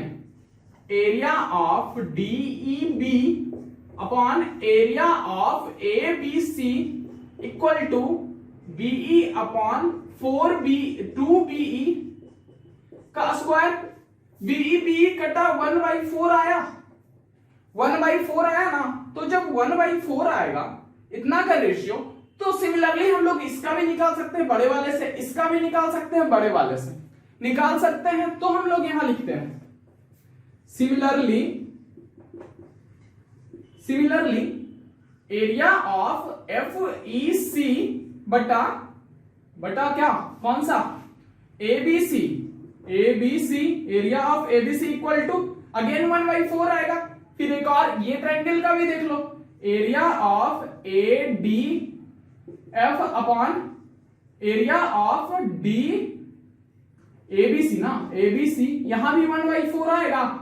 area of DEB upon area of ABC equal to BE upon two BE का स्क्वायर। बीई कटा 1/4 आया, 1/4 आया ना, तो जब 1/4 आएगा इतना का रेशियो, तो सिमिलरली हम लोग इसका भी निकाल सकते हैं बड़े वाले से, इसका भी निकाल सकते हैं बड़े वाले से, निकाल सकते हैं। तो हम लोग यहां लिखते हैं similarly area of F E C बटा क्या, कौन सा, ABC, area of ABC equal to again 1/4 आएगा। फिर एक और ये ट्रायंगल का भी देख लो, area of A D F upon area of D ABC ना, एबीसी यहां भी 1/4 आएगा।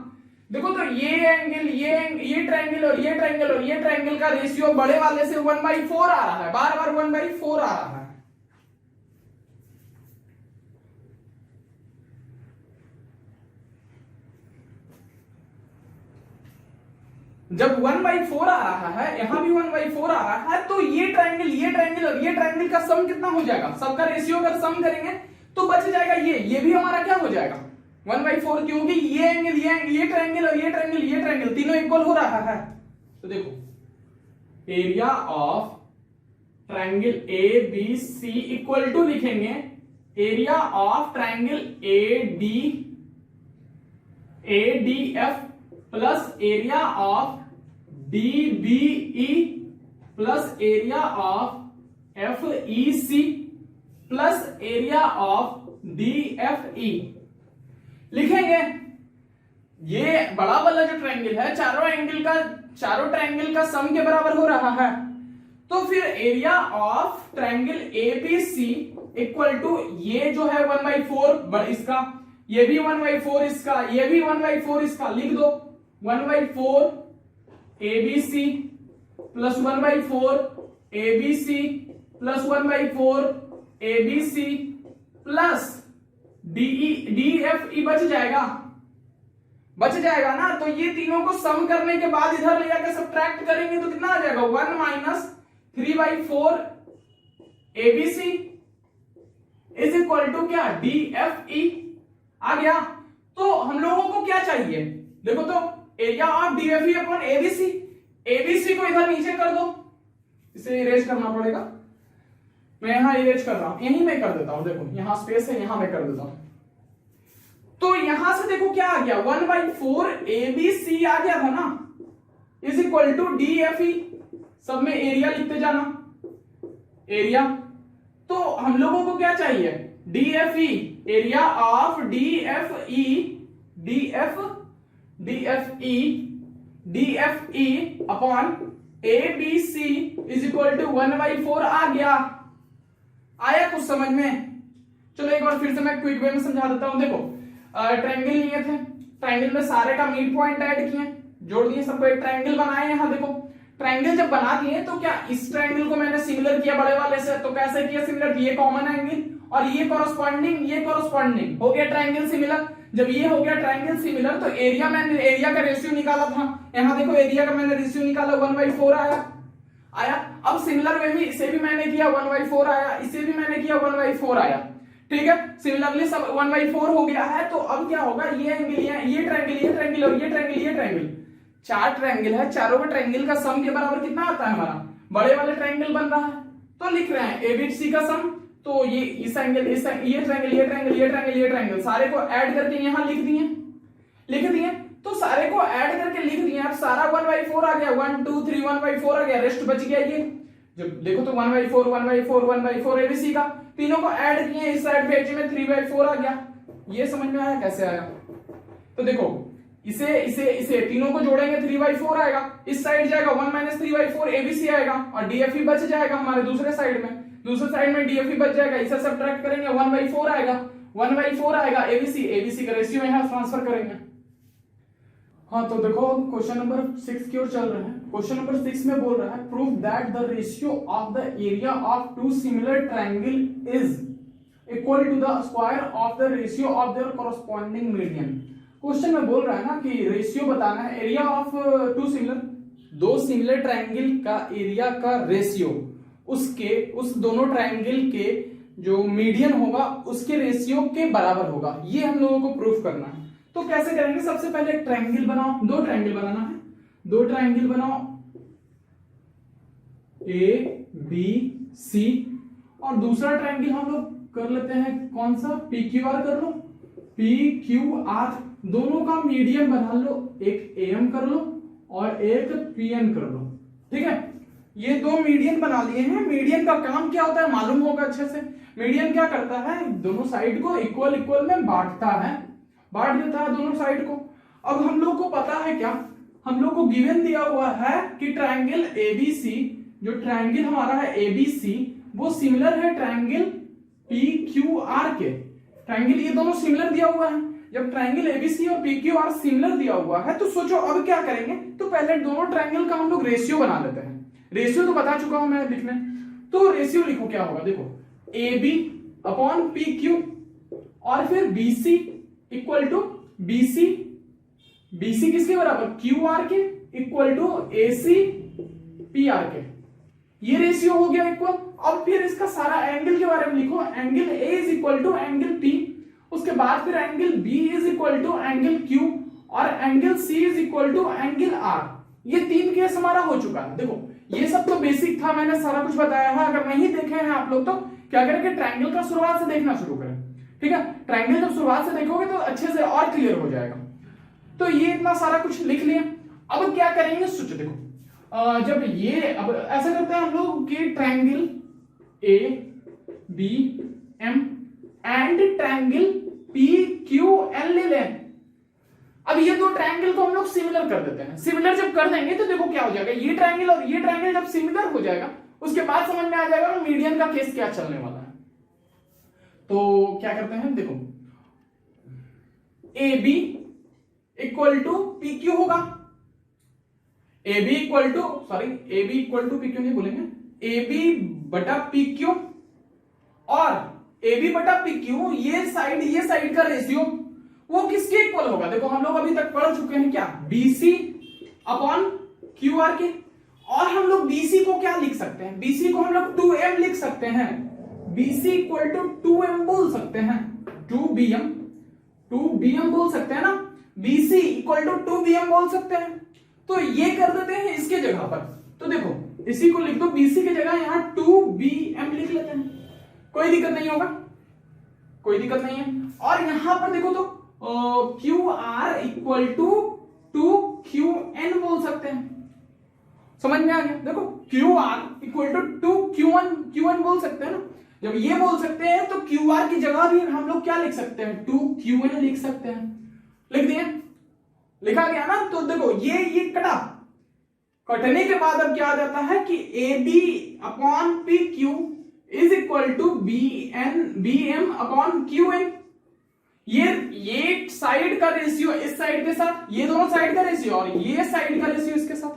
देखो तो ये एंगल, ये ट्रायंगल और ये ट्रायंगल और ये ट्रायंगल का रेशियो बड़े वाले से 1/4 आ रहा है, बार बार 1/4 आ रहा है। जब 1/4 आ रहा है, यहां भी 1/4 आ रहा है, तो ये ट्रायंगल और ये ट्रायंगल का सम कितना हो जाएगा, सबका रेशियो अगर सम करेंगे तो बच जाएगा ये भी हमारा क्या हो जाएगा 1/4, क्योंकि ये एंगल, ये ट्रायंगल और ये ट्रायंगल तीनों इक्वल हो रहा है। तो देखो area of triangle A B C equal to लिखेंगे area of triangle A D F plus area of DBE plus area of FEC plus area of DFE लिखेंगे। ये बड़ा वाला जो ट्रायंगल है, चारों ट्रायंगल का सम के बराबर हो रहा है। तो फिर area of triangle ABC equal to ये जो है 1/4 इसका, ये भी 1/4 इसका, ये भी 1/4 इसका, लिख दो 1/4 ABC plus 1/4 ABC plus 1/4 ABC plus DFE बच जाएगा ना। तो ये तीनों को सम करने के बाद इधर ले जाकर सब्ट्रैक्ट करेंगे तो कितना आ जाएगा, 1 minus 3/4 ABC is equal to क्या, DFE आ गया। तो हम लोगों को क्या चाहिए, देखो तो area of DFE upon ABC को इधर नीचे कर दो, इसे इरेज करना पड़ेगा, मैं यहां इरेज कर रहा हूं, यहीं मैं कर देता हूं, देखो यहां स्पेस है, यहां मैं कर देता हूं। तो यहां से देखो क्या आ गया, 1/4 ABC आ गया था ना, इज इक्वल टू DFE, सब में एरिया लिखते जाना, एरिया। तो हम लोगों को क्या चाहिए, DFE, area of DFE upon ABC is equal to 1/4 आ गया। आया कुछ समझ में? चलो एक बार फिर से मैं क्विक वे में समझा देता हूं। देखो ट्रायंगल लिए थे, ट्रायंगल में सारे का मिड पॉइंट ऐड किए, जोड़ दिए, सबको एक ट्रायंगल बनाए। यहां देखो ट्रायंगल जब बना दिए तो क्या इस ट्रायंगल को मैंने सिमिलर किया बड़े वाले से, तो कैसे किया सिमिलर, ये कॉमन एंगल और ये कॉरस्पॉन्डिंग हो गया ट्रायंगल सिमिलर। जब ये हो गया ट्रायंगल सिमिलर तो एरिया का रेशियो निकाला था, यहां देखो एरिया का मैंने रेशियो निकाला 1/4 आया। अब सिमिलर वे में इसे भी मैंने किया 1/4 आया, इसे भी मैंने किया 1/4 आया, ठीक है। सिमिलरली सब 1/4 हो गया है। तो अब क्या होगा, ये एंगल, ये ट्रायंगल और ये ट्रायंगल, चार ट्रायंगल है, चारों के ट्रायंगल का सम के बराबर कितना आता है हमारा, बड़े वाले ट्रायंगल बन रहा है। तो लिख रहे हैं ABC का सम तो ये इस एंगल, ये ट्रायंगल, ये ट्रायंगल, ये ट्रायंगल, ये ट्रायंगल सारे को ऐड करके यहां लिख दिए। तो सारे को ऐड करके लिख दिए। अब सारा 1/4 आ गया, 1 2 3 1/4 आ गया, रेस्ट बच गया ये। जब देखो तो 1/4 1/4 1/4 एबीसी का, तीनों को ऐड किए इस साइड पे में 3/4 आ गया। ये समझ में आया कैसे आया? तो देखो इसे तीनों को जोड़ेंगे 3/4 आएगा, इस साइड जाएगा 1 - 3/4 एबीसी आएगा और डीएफई बच जाएगा हमारे दूसरे साइड में डीएफई बच जाएगा, इसे सब्ट्रैक्ट करेंगे 1/4 आएगा एबीसी का रेशियो यहां ट्रांसफर करेंगे। हाँ तो देखो क्वेश्चन नंबर 6 की ओर चल रहे हैं। क्वेश्चन नंबर 6 में बोल रहा है prove that the ratio of the area of two similar triangle is equal to the square of the ratio of their corresponding median. Question में बोल रहा है ना कि रेशियो बताना है एरिया ऑफ दो सिमिलर ट्रायंगल का एरिया का रेशियो, उस दोनों ट्रायंगल के जो मीडियन होगा उसके रेशियो के बराबर होगा, ये हम लोगों को प्रूफ करना है। तो कैसे करेंगे? सबसे पहले एक ट्रायंगल बनाओ, दो ट्रायंगल बनाना है, दो ट्रायंगल बनाओ ए बी सी, और दूसरा ट्रायंगल हम लोग कर लेते हैं कौन सा, पी क्यू आर कर लो, पी क्यू आर, दोनों का मीडियन बना लो, एक एम कर लो और एक पीएन कर लो। ठीक है, ये दो मीडियन बना लिए हैं। मीडियन का काम क्या होता है मालूम होगा अच्छे से। मीडियन क्या करता है, दोनों साइड को इक्वल में बांट देता है दोनों साइड को। अब हम लोग को पता है क्या, हम लोग को गिवन दिया हुआ है कि ट्रायंगल एबीसी, जो ट्रायंगल हमारा है एबीसी, वो सिमिलर है ट्रायंगल पीक्यूआर के। ट्रायंगल ये दोनों सिमिलर दिया हुआ है। जब ट्रायंगल एबीसी और पीक्यूआर सिमिलर दिया हुआ है तो सोचो अब क्या करेंगे, तो पहले दोनों ट्रायंगल का हम लोग रेशियो बना लेते हैं। रेशियो तो बता चुका हूं मैं लिखने, तो रेशियो लिखो क्या होगा, देखो AB अपॉन PQ और फिर BC इक्वल टू BC किसके बराबर, QR के इक्वल टू AC PR के। ये रेशियो हो गया इक्वल। अब फिर इसका सारा एंगल के बारे में लिखो, angle A is equal to angle P, उसके बाद फिर angle B is equal to angle Q और angle C is equal to angle R। ये तीन केस हमारा हो चुका है। देखो ये सब तो बेसिक था, मैंने सारा कुछ बताया है। अगर नहीं देखे हैं आप लोग तो क्या करें कि ट्रायंगल का शुरुआत से देखना शुरू करें। ठीक है, ट्रायंगल जब शुरुआत से देखोगे तो अच्छे से और क्लियर हो जाएगा। तो ये इतना सारा कुछ लिख लिया। अब क्या करेंगे सोचो, देखो जब ये अब ऐसा करते हैं हम लोग कि triangle A B M and triangle P Q N ले लें। अब ये दो ट्रायंगल को हम लोग सिमिलर कर देते हैं। सिमिलर जब कर देंगे तो देखो क्या हो जाएगा, ये ट्रायंगल और ये ट्रायंगल जब सिमिलर हो जाएगा उसके बाद समझ में आ जाएगा मीडियन का केस क्या चलने वाला है। तो क्या करते हैं, देखो A B equal to P Q होगा, A B equal to P Q नहीं बोलेंगे, ए बी बटा पी क्यू, और ए बी बटा पी क्यू ये साइड का रेशियो वो किसके इक्वल होगा। देखो हम लोग अभी तक पढ़ चुके हैं क्या, BC अपॉन QR के। और हम लोग BC को क्या लिख सकते हैं, BC को हम लोग 2m लिख सकते हैं। BC इक्वल टू 2m बोल सकते हैं, 2bm बोल सकते हैं ना, BC इक्वल टू 2bm बोल सकते हैं। तो ये कर देते हैं इसके जगह पर। तो देखो इसी को लिख दो, BC की जगह यहां 2bm लिख लेते हैं, कोई दिक्कत नहीं होगा, कोई दिक्कत नहीं है। और यहां पर देखो तो QR इक्वल टू 2QN बोल सकते हैं। समझ में आ गया, देखो QR इक्वल टू 2QN बोल सकते हैं ना। जब ये बोल सकते हैं तो QR की जगह भी हम लोग क्या लिख सकते हैं, 2QN लिख सकते हैं। लिख दिए, लिखा गया ना। तो देखो ये कटने के बाद अब क्या आ जाता है कि AB upon PQ is equal to BM upon QN। ये साइड का रेशियो इस साइड के साथ, ये दोनों साइड का रेशियो और ये साइड का रेशियो इसके साथ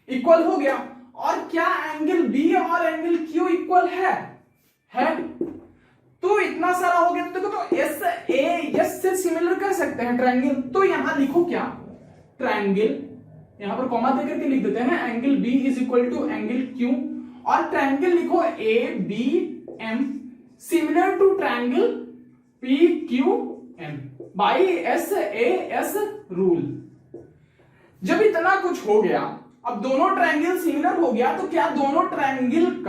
इक्वल हो गया। और क्या एंगल B और एंगल Q इक्वल है? तो इतना सारा हो गया। तो देखो तो S से सिमिलर कर सकते हैं ट्रायंगल। तो यहां लिखो क्या, ट्रायंगल, यहां पर कॉमा देकर के लिख देते हैं angle B is equal to angle Q, और ट्रायंगल लिखो ABM similar to triangle PQN by SAS rule. जब इतना कुछ हो गया, अब दोनों ट्रायंगल सिमिलर हो गया, तो क्या दोनों ट्रायंगल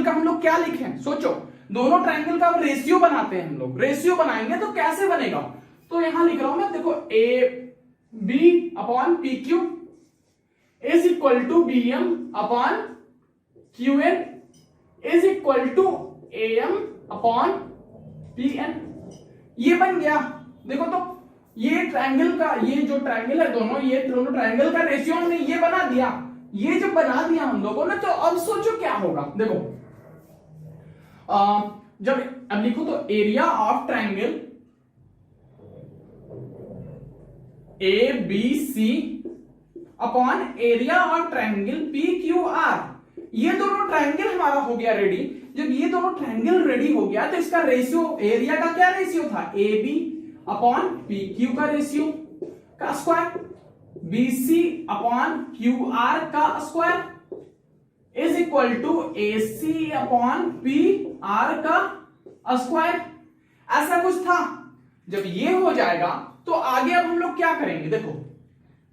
का हम लोग क्या लिखें, सोचो दोनों ट्रायंगल का रेशियो बनाते हैं हम लोग। रेशियो बनाएंगे तो कैसे बनेगा, तो यहां लिख रहा हूं मैं, देखो A B upon P Q is equal to B M upon Q N is equal to A M upon P N. ये बन गया। देखो तो ये ट्रायंगल का, ये जो ट्रायंगल है दोनों, ये दोनों ट्रायंगल का रेशियो हमने ये बना दिया। ये जब बना दिया हम लोगों ने, तो अब सोचो क्या होगा। देखो जब अब लिखो तो area of triangle A B C upon area of triangle P Q R. ये दोनों ट्रायंगल हमारा हो गया रेडी। जब ये दोनों ट्रायंगल रेडी हो गया तो इसका रेशियो, एरिया का क्या रेशियो था, A B upon P Q का रेशियो का square, B C upon Q R का square is equal to A C upon P R का स्क्वायर। ऐसा कुछ था। जब ये हो जाएगा तो आगे अब हम लोग क्या करेंगे, देखो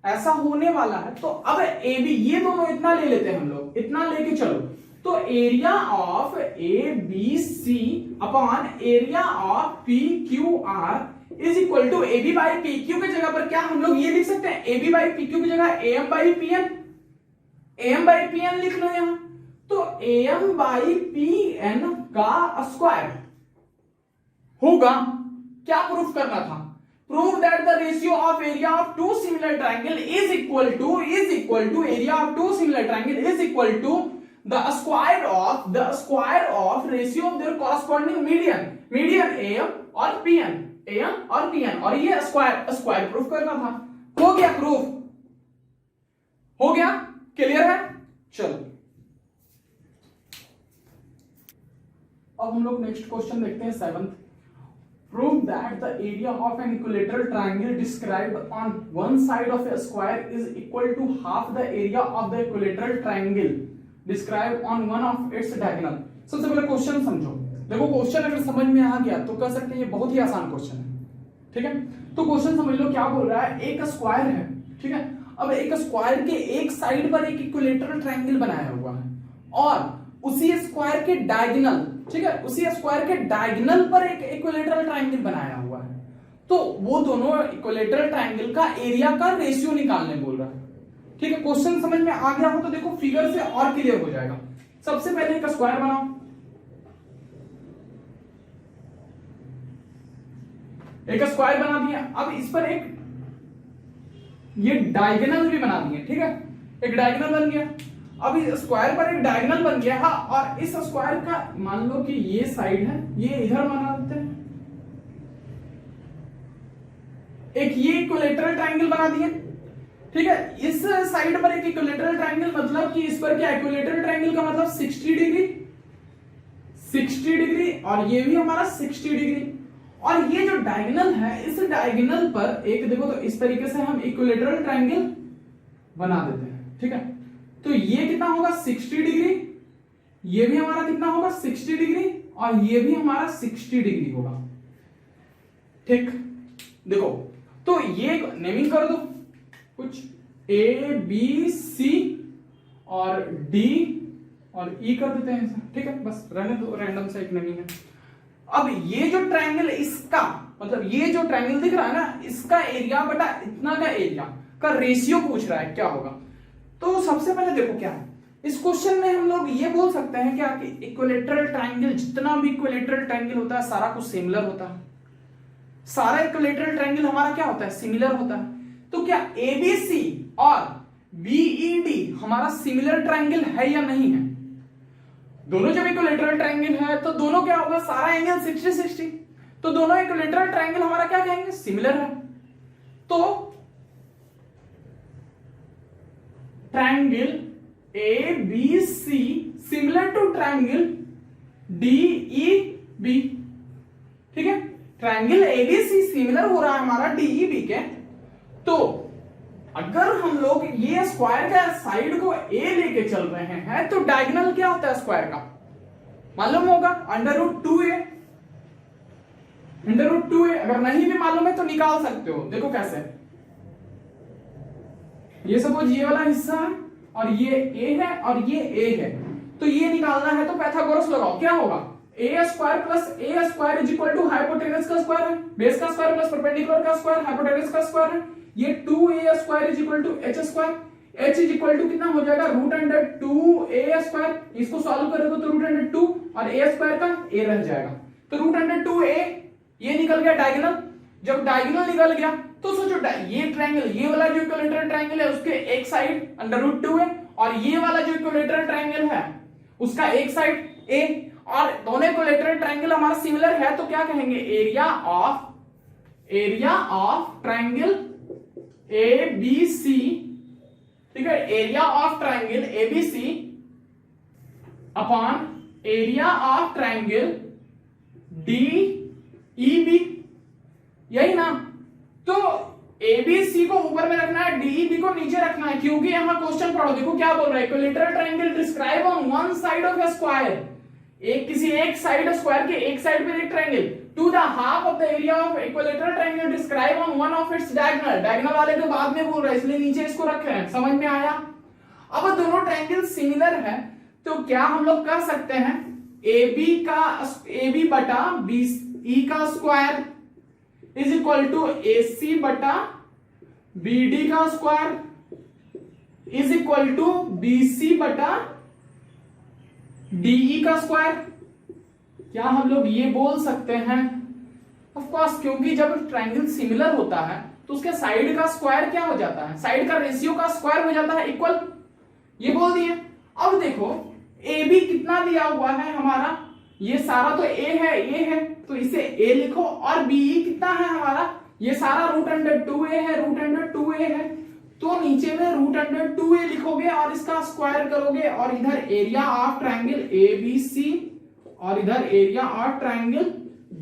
ऐसा होने वाला है। तो अब ए बी, ये दोनों इतना ले लेते हैं हम लोग, इतना लेके चलो, तो area of A B C upon area of P Q R is equal to A B by P Q की जगह पर क्या हम लोग ये लिख सकते हैं, A B by P Q की जगह A M by P N, A M by P N लिख लो यहां। तो A M by P N का स्क्वायर होगा। क्या प्रूफ करना था, prove that the ratio of area of two similar triangle is equal to area of two similar triangle is equal to the square of ratio of their corresponding median am और pn और ये square proof करना था। हो गया proof, हो गया, clear है। चलो अब हम लोग नेक्स्ट क्वेश्चन देखते हैं, 7th। Prove that the area of an equilateral triangle described on one side of a square is equal to half the area of the equilateral triangle described on one of its diagonal। सबसे पहले question समझो। देखो question अगर समझ में आ गया तो कह सकते हैं ये बहुत ही आसान क्वेश्चन है, ठीक है। तो क्वेश्चन समझ लो क्या बोल रहा है, एक स्क्वायर है, ठीक है। अब एक स्क्वायर के एक साइड पर एक इक्विलेटरल ट्रायंगल बनाया हुआ है और उसी स्क्वायर के डायगोनल, ठीक है, उसी स्क्वायर के डायगोनल पर एक इक्विलेटरल ट्रायंगल बनाया हुआ है। तो वो दोनों इक्विलेटरल ट्रायंगल का एरिया का रेशियो निकालने बोल रहा है, ठीक है। क्वेश्चन समझ में आ गया हो तो देखो फिगर से और क्लियर हो जाएगा। सबसे पहले एक स्क्वायर बनाओ, एक स्क्वायर बना दिया। अब इस पर एक ये डायगोनल भी बना दिए, ठीक है, एक डायगोनल बन गया। अब इस स्क्वायर पर एक डायगोनल बन गया। हाँ, और इस स्क्वायर का मान लो कि ये साइड है, ये इधर बना देते हैं, एक ये इक्विलेटरल ट्रायंगल बना दिए, ठीक है। इस साइड पर एक इक्विलेटरल ट्रायंगल, मतलब कि इस पर क्या, इक्विलेटरल ट्रायंगल का मतलब 60 डिग्री और ये भी हमारा 60 डिग्री। और ये जो डायगोनल है, इस डायगोनल पर एक देखो तो इस तरीके से हम इक्विलेटरल ट्रायंगल बना देते हैं, ठीक है। तो ये कितना होगा 60 डिग्री, ये भी हमारा कितना होगा 60 डिग्री और ये भी हमारा 60 डिग्री होगा, ठीक। देखो तो ये नेमिंग कर दो कुछ, ए बी सी और डी और ई कर देते हैं, ठीक है, बस रहने दो, रैंडम सा एक नेमिंग है। अब ये जो ट्रायंगल है इसका मतलब ये जो ट्रायंगल दिख रहा है ना, इसका एरिया बटा इतना का एरिया का रेशियो पूछ रहा है, क्या होगा। तो सबसे पहले देखो क्या है इस क्वेश्चन में, हम लोग ये बोल सकते हैं क्या कि इक्विलेटरल ट्रायंगल, जितना भी इक्विलेटरल ट्रायंगल होता है सारा कुछ सिमिलर होता है। सारा इक्विलेटरल ट्रायंगल हमारा क्या होता है, सिमिलर होता है। तो क्या एबीसी और बीईडी हमारा सिमिलर ट्रायंगल है या नहीं है। दोनों जब इक्विलेटरल ट्रायंगल है तो दोनों क्या होगा, सारा एंगल 60-60, तो दोनों इक्विलेटरल ट्रायंगल हमारा क्या कहेंगे, सिमिलर है। तो triangle A B C similar to triangle DEB, ठीक है। ट्रायंगल एबीसी सिमिलर हो रहा है हमारा डीईबी के। तो अगर हम लोग ये स्क्वायर का साइड को ए लेके चल रहे हैं तो डायगोनल क्या होता है स्क्वायर का, मालूम होगा, √2a। √2a अगर नहीं भी मालूम है तो निकाल सकते हो। देखो कैसे, ये सपोज ये वाला हिस्सा है और ये a है और ये a है, तो ये निकालना है तो पाइथागोरस लगाओ। क्या होगा, A square plus A square is equal to hypotenuse का स्क्वायर है, बेस का स्क्वायर प्लस परपेंडिकुलर का स्क्वायर, हाइपोटेनस का स्क्वायर है। ये 2a square is equal to h square, h is equal to कितना हो जाएगा रूट अंडर 2a स्क्वायर। इसको सॉल्व करोगे तो रूट अंडर 2 और a स्क्वायर का a रह जाएगा, तो रूट अंडर 2a ये निकल गया डायगोनल। जब डायगोनल निकल गया तो सोचो ये ट्रायंगल, ये वाला जो इक्विलेटरल ट्रायंगल है उसके एक साइड अंडर रूट 2 है और ये वाला जो इक्विलेटरल ट्रायंगल है उसका एक साइड a, और दोनों इक्विलेटरल ट्रायंगल हमारा सिमिलर है तो क्या कहेंगे एरिया ऑफ ट्रायंगल ABC, ठीक है, area of triangle ABC upon area of triangle DEB, यही ना। तो ABC को ऊपर में रखना है, DEB को नीचे रखना है, क्योंकि यहां क्वेश्चन पढ़ो, देखो क्या बोल रहा है, equilateral triangle describe on one side of A square, एक किसी एक साइड स्क्वायर के एक साइड पे एक triangle to the half of the area of equilateral triangle describe on one of its diagonal. Diagonal वाले तो बाद में बोल रहा है इसलिए नीचे इसको रखे हैं, समझ में आया। अब दोनों ट्रायंगल सिमिलर है तो क्या हम लोग कर सकते हैं, AB बटा BE का square is equal to AC बटा BD का square is equal to BC बटा DE का स्क्वायर। क्या हम लोग ये बोल सकते हैं? ऑफ कोर्स, क्योंकि जब ट्रायंगल सिमिलर होता है तो उसके साइड का स्क्वायर क्या हो जाता है, साइड का रेशियो का स्क्वायर हो जाता है इक्वल, ये बोल दिए। अब देखो AB कितना दिया हुआ है हमारा, ये सारा तो A है तो इसे A लिखो, और BE कितना है हमारा, ये सारा रूट अंडर 2a है, रूट अंडर 2a है, तो नीचे में रूट अंडर 2a लिखोगे और इसका स्क्वायर करोगे और इधर एरिया ऑफ ट्रायंगल ABC और इधर एरिया ऑफ ट्रायंगल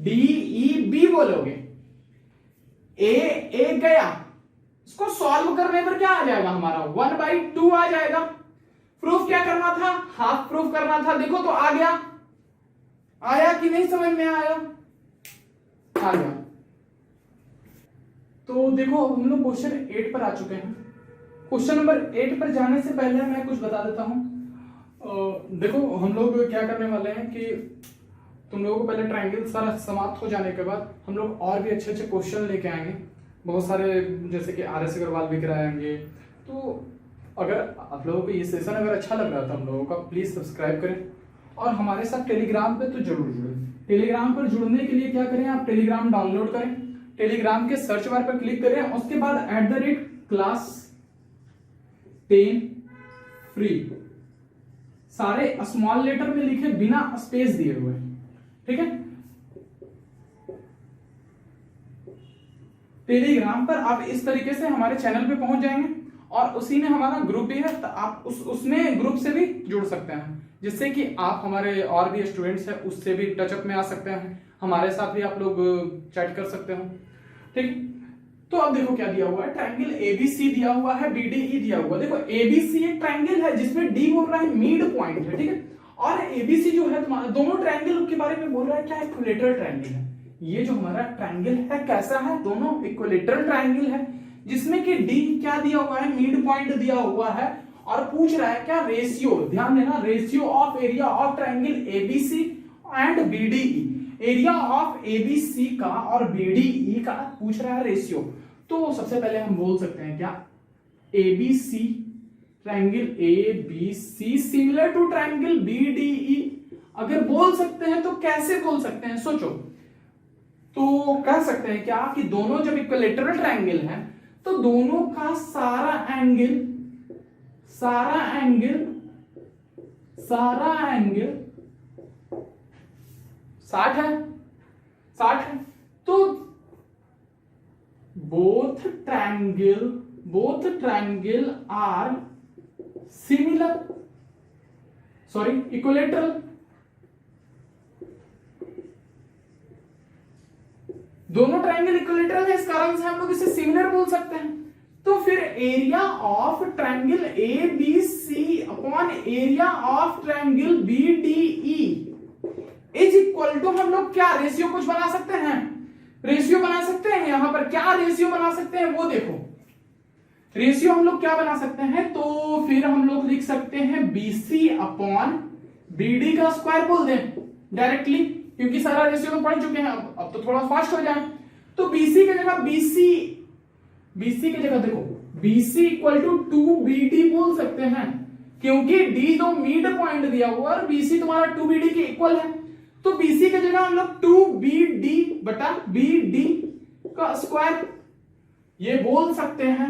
DEB बोलोगे। A गया, इसको सॉल्व करने पर क्या आ जाएगा हमारा 1/2 आ जाएगा। प्रूफ क्या करना था, हाफ प्रूफ करना था, देखो तो आ गया, आया कि नहीं, समझ में आया, आ गया। तो देखो हम लोग क्वेश्चन 8 पर आ चुके हैं। क्वेश्चन नंबर 8 पर जाने से पहले मैं कुछ बता देता हूं। देखो हम लोग क्या करने वाले हैं कि तुम लोगों को पहले ट्रायंगल सारा समाप्त हो जाने के बाद हम लोग और भी अच्छे अच्छे क्वेश्चन लेके आएंगे, बहुत सारे, जैसे कि RS अग्रवाल भी कराएंगे। तो अगर आप लोगों को ये सेशन अगर अच्छा लग रहा था हम लोगों का, प्लीज सब्सक्राइब करें और हमारे साथ टेलीग्राम पे तो जरूर जुड़ें। टेलीग्राम पर जुड़ने के लिए क्या करें, आप टेलीग्राम डाउनलोड करें, टेलीग्राम के सर्च बार पर क्लिक करें, उसके बाद @class 10 फ्री सारे स्मॉल लेटर में लिखे बिना स्पेस दिए हुए, ठीक है। टेलीग्राम पर आप इस तरीके से हमारे चैनल पे पहुंच जाएंगे और उसी में हमारा ग्रुप भी है, तो आप उसमें ग्रुप से भी जुड़ सकते हैं, जिससे कि आप हमारे और भी स्टूडेंट्स हैं उससे भी टचअप में आ सकते हैं, हमारे साथ भी आप लोग चैट कर सकते हो, ठीक। तो अब देखो क्या दिया हुआ है, ट्रायंगल ABC दिया हुआ है, BDE दिया हुआ है। देखो ABC एक ट्रायंगल है जिसमें D बोल रहा है मिड पॉइंट है, ठीक है, और ABC जो है तुम्हारा दोनों ट्रायंगल के बारे में बोल रहा है क्या, इक्विलेटरल ट्रायंगल है। ये जो हमारा ट्रायंगल है कैसा है, दोनों इक्विलेटरल ट्रायंगल है, जिसमें कि D क्या दिया हुआ है, मिड पॉइंट दिया हुआ है, और पूछ रहा है क्या, रेशियो, ध्यान देना, ratio of area of triangle ABC and BDE, area of ABC का और BDE का पूछ रहा है रेशियो। तो सबसे पहले हम बोल सकते हैं क्या, ABC triangle ABC similar to triangle BDE। अगर बोल सकते हैं तो कैसे बोल सकते हैं, सोचो। तो कह सकते हैं क्या कि दोनों जब इक्विलेटरल ट्रायंगल है तो दोनों का सारा एंगल 60 है, 60 है। तो both triangle are similar, sorry, equilateral। दोनों ट्रायंगल इक्विलेटरल है, इस कारण से हम लोग इसे सिमिलर बोल सकते हैं। तो फिर area of triangle ABC upon area of triangle BDE is equal to, हम लोग क्या रेशियो कुछ बना सकते हैं, रेशियो बना सकते हैं। यहां पर क्या रेशियो बना सकते हैं वो देखो, रेशियो हम लोग क्या बना सकते हैं, तो फिर हम लोग लिख सकते हैं BC अपॉन BD का स्क्वायर बोल दें, डायरेक्टली, क्योंकि सारा रेशियो तो पढ़ चुके हैं, अब तो थोड़ा फास्ट हो जाए। तो बीसी की जगह बीसी की जगह देखो बीसी इक्वल टू 2BD बोल सकते हैं, क्योंकि डी जो मिड पॉइंट दिया हुआ और बीसी तुम्हारा 2BD के इक्वल है। तो बीसी की जगह हम लोग 2BD बटा BD का स्क्वायर ये बोल सकते हैं।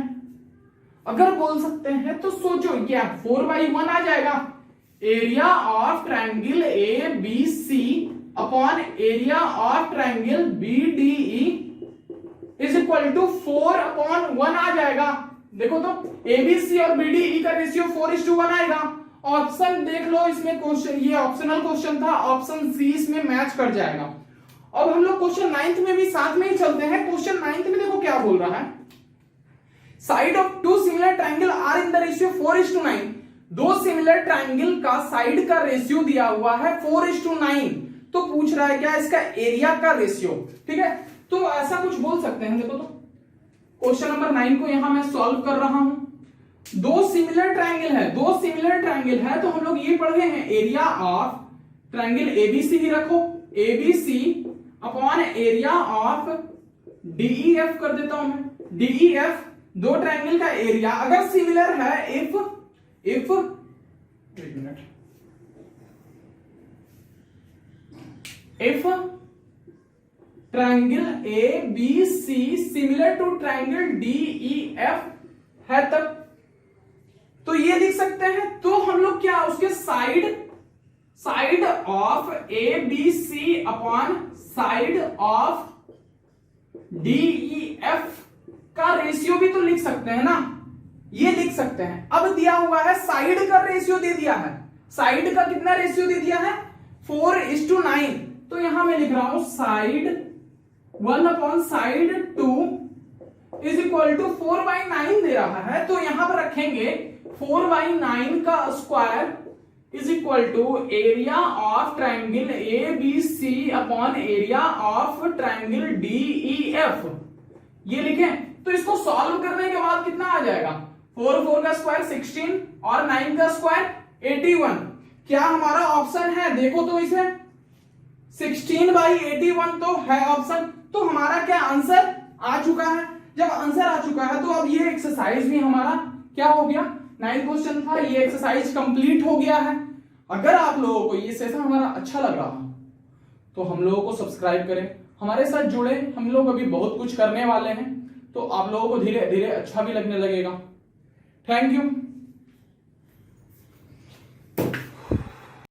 अगर बोल सकते हैं तो सोचो क्या 4/1 आ जाएगा। Area of triangle ABC upon area of triangle BDE is equal to 4/1 आ जाएगा। देखो तो ABC और BDE का रेशियो 4:1 आएगा। ऑप्शन देख लो, इसमें क्वेश्चन ये ऑप्शनल क्वेश्चन था, ऑप्शन सी इसमें मैच कर जाएगा। अब हम लोग क्वेश्चन 9th में भी साथ में ही चलते हैं। क्वेश्चन 9th में देखो क्या बोल रहा है, side of two similar triangle are in the ratio 4:9। दो सिमिलर ट्रायंगल का साइड का रेशियो दिया हुआ है 4:9, तो पूछ रहा है क्या इसका एरिया का रेशियो। ठीक है, तो ऐसा कुछ बोल सकते हैं। देखो तो क्वेश्चन नंबर 9 को यहां मैं सॉल्व कर रहा हूं। दो सिमिलर ट्रायंगल है तो हम लोग ये पढ़ रहे हैं एरिया ऑफ ट्रायंगल एबीसी ही रखो, ABC upon area of DEF कर देता हूं मैं। डीईएफ दो ट्रायंगल का एरिया अगर सिमिलर है, if triangle ABC similar to triangle DEF है तब तो ये लिख सकते हैं। तो हम लोग क्या उसके side of ABC upon side of DEF का रेशियो भी तो लिख सकते हैं ना, ये लिख सकते हैं। अब दिया हुआ है साइड का रेशियो दे दिया है, साइड का कितना रेशियो दे दिया है 4:9, तो यहां मैं लिख रहा हूं side 1 upon side 2 is equal to 4/9 दे रहा है। तो यहां पर रखेंगे 4/9 का square is equal to area of triangle ABC upon area of triangle DEF, ये लिखें। तो इसको सॉल्व करने के बाद कितना आ जाएगा, 4 का स्क्वायर 16 और 9 का स्क्वायर 81। क्या हमारा ऑप्शन है, देखो तो इसे 16/81 तो है ऑप्शन, तो हमारा क्या आंसर आ चुका है। जब आंसर आ चुका है तो अब ये एक्सरसाइज भी हमारा क्या हो गया, 9th क्वेश्चन था, ये एक्सरसाइज कंप्लीट हो गया है। अगर आप लोगों को ये सेशन हमारा अच्छा लग रहा है तो हम लोगों को सब्सक्राइब करें, हमारे साथ जुड़े। हम लोग अभी बहुत कुछ करने वाले हैं, तो आप लोगों को धीरे धीरे अच्छा भी लगने लगेगा। Thank you.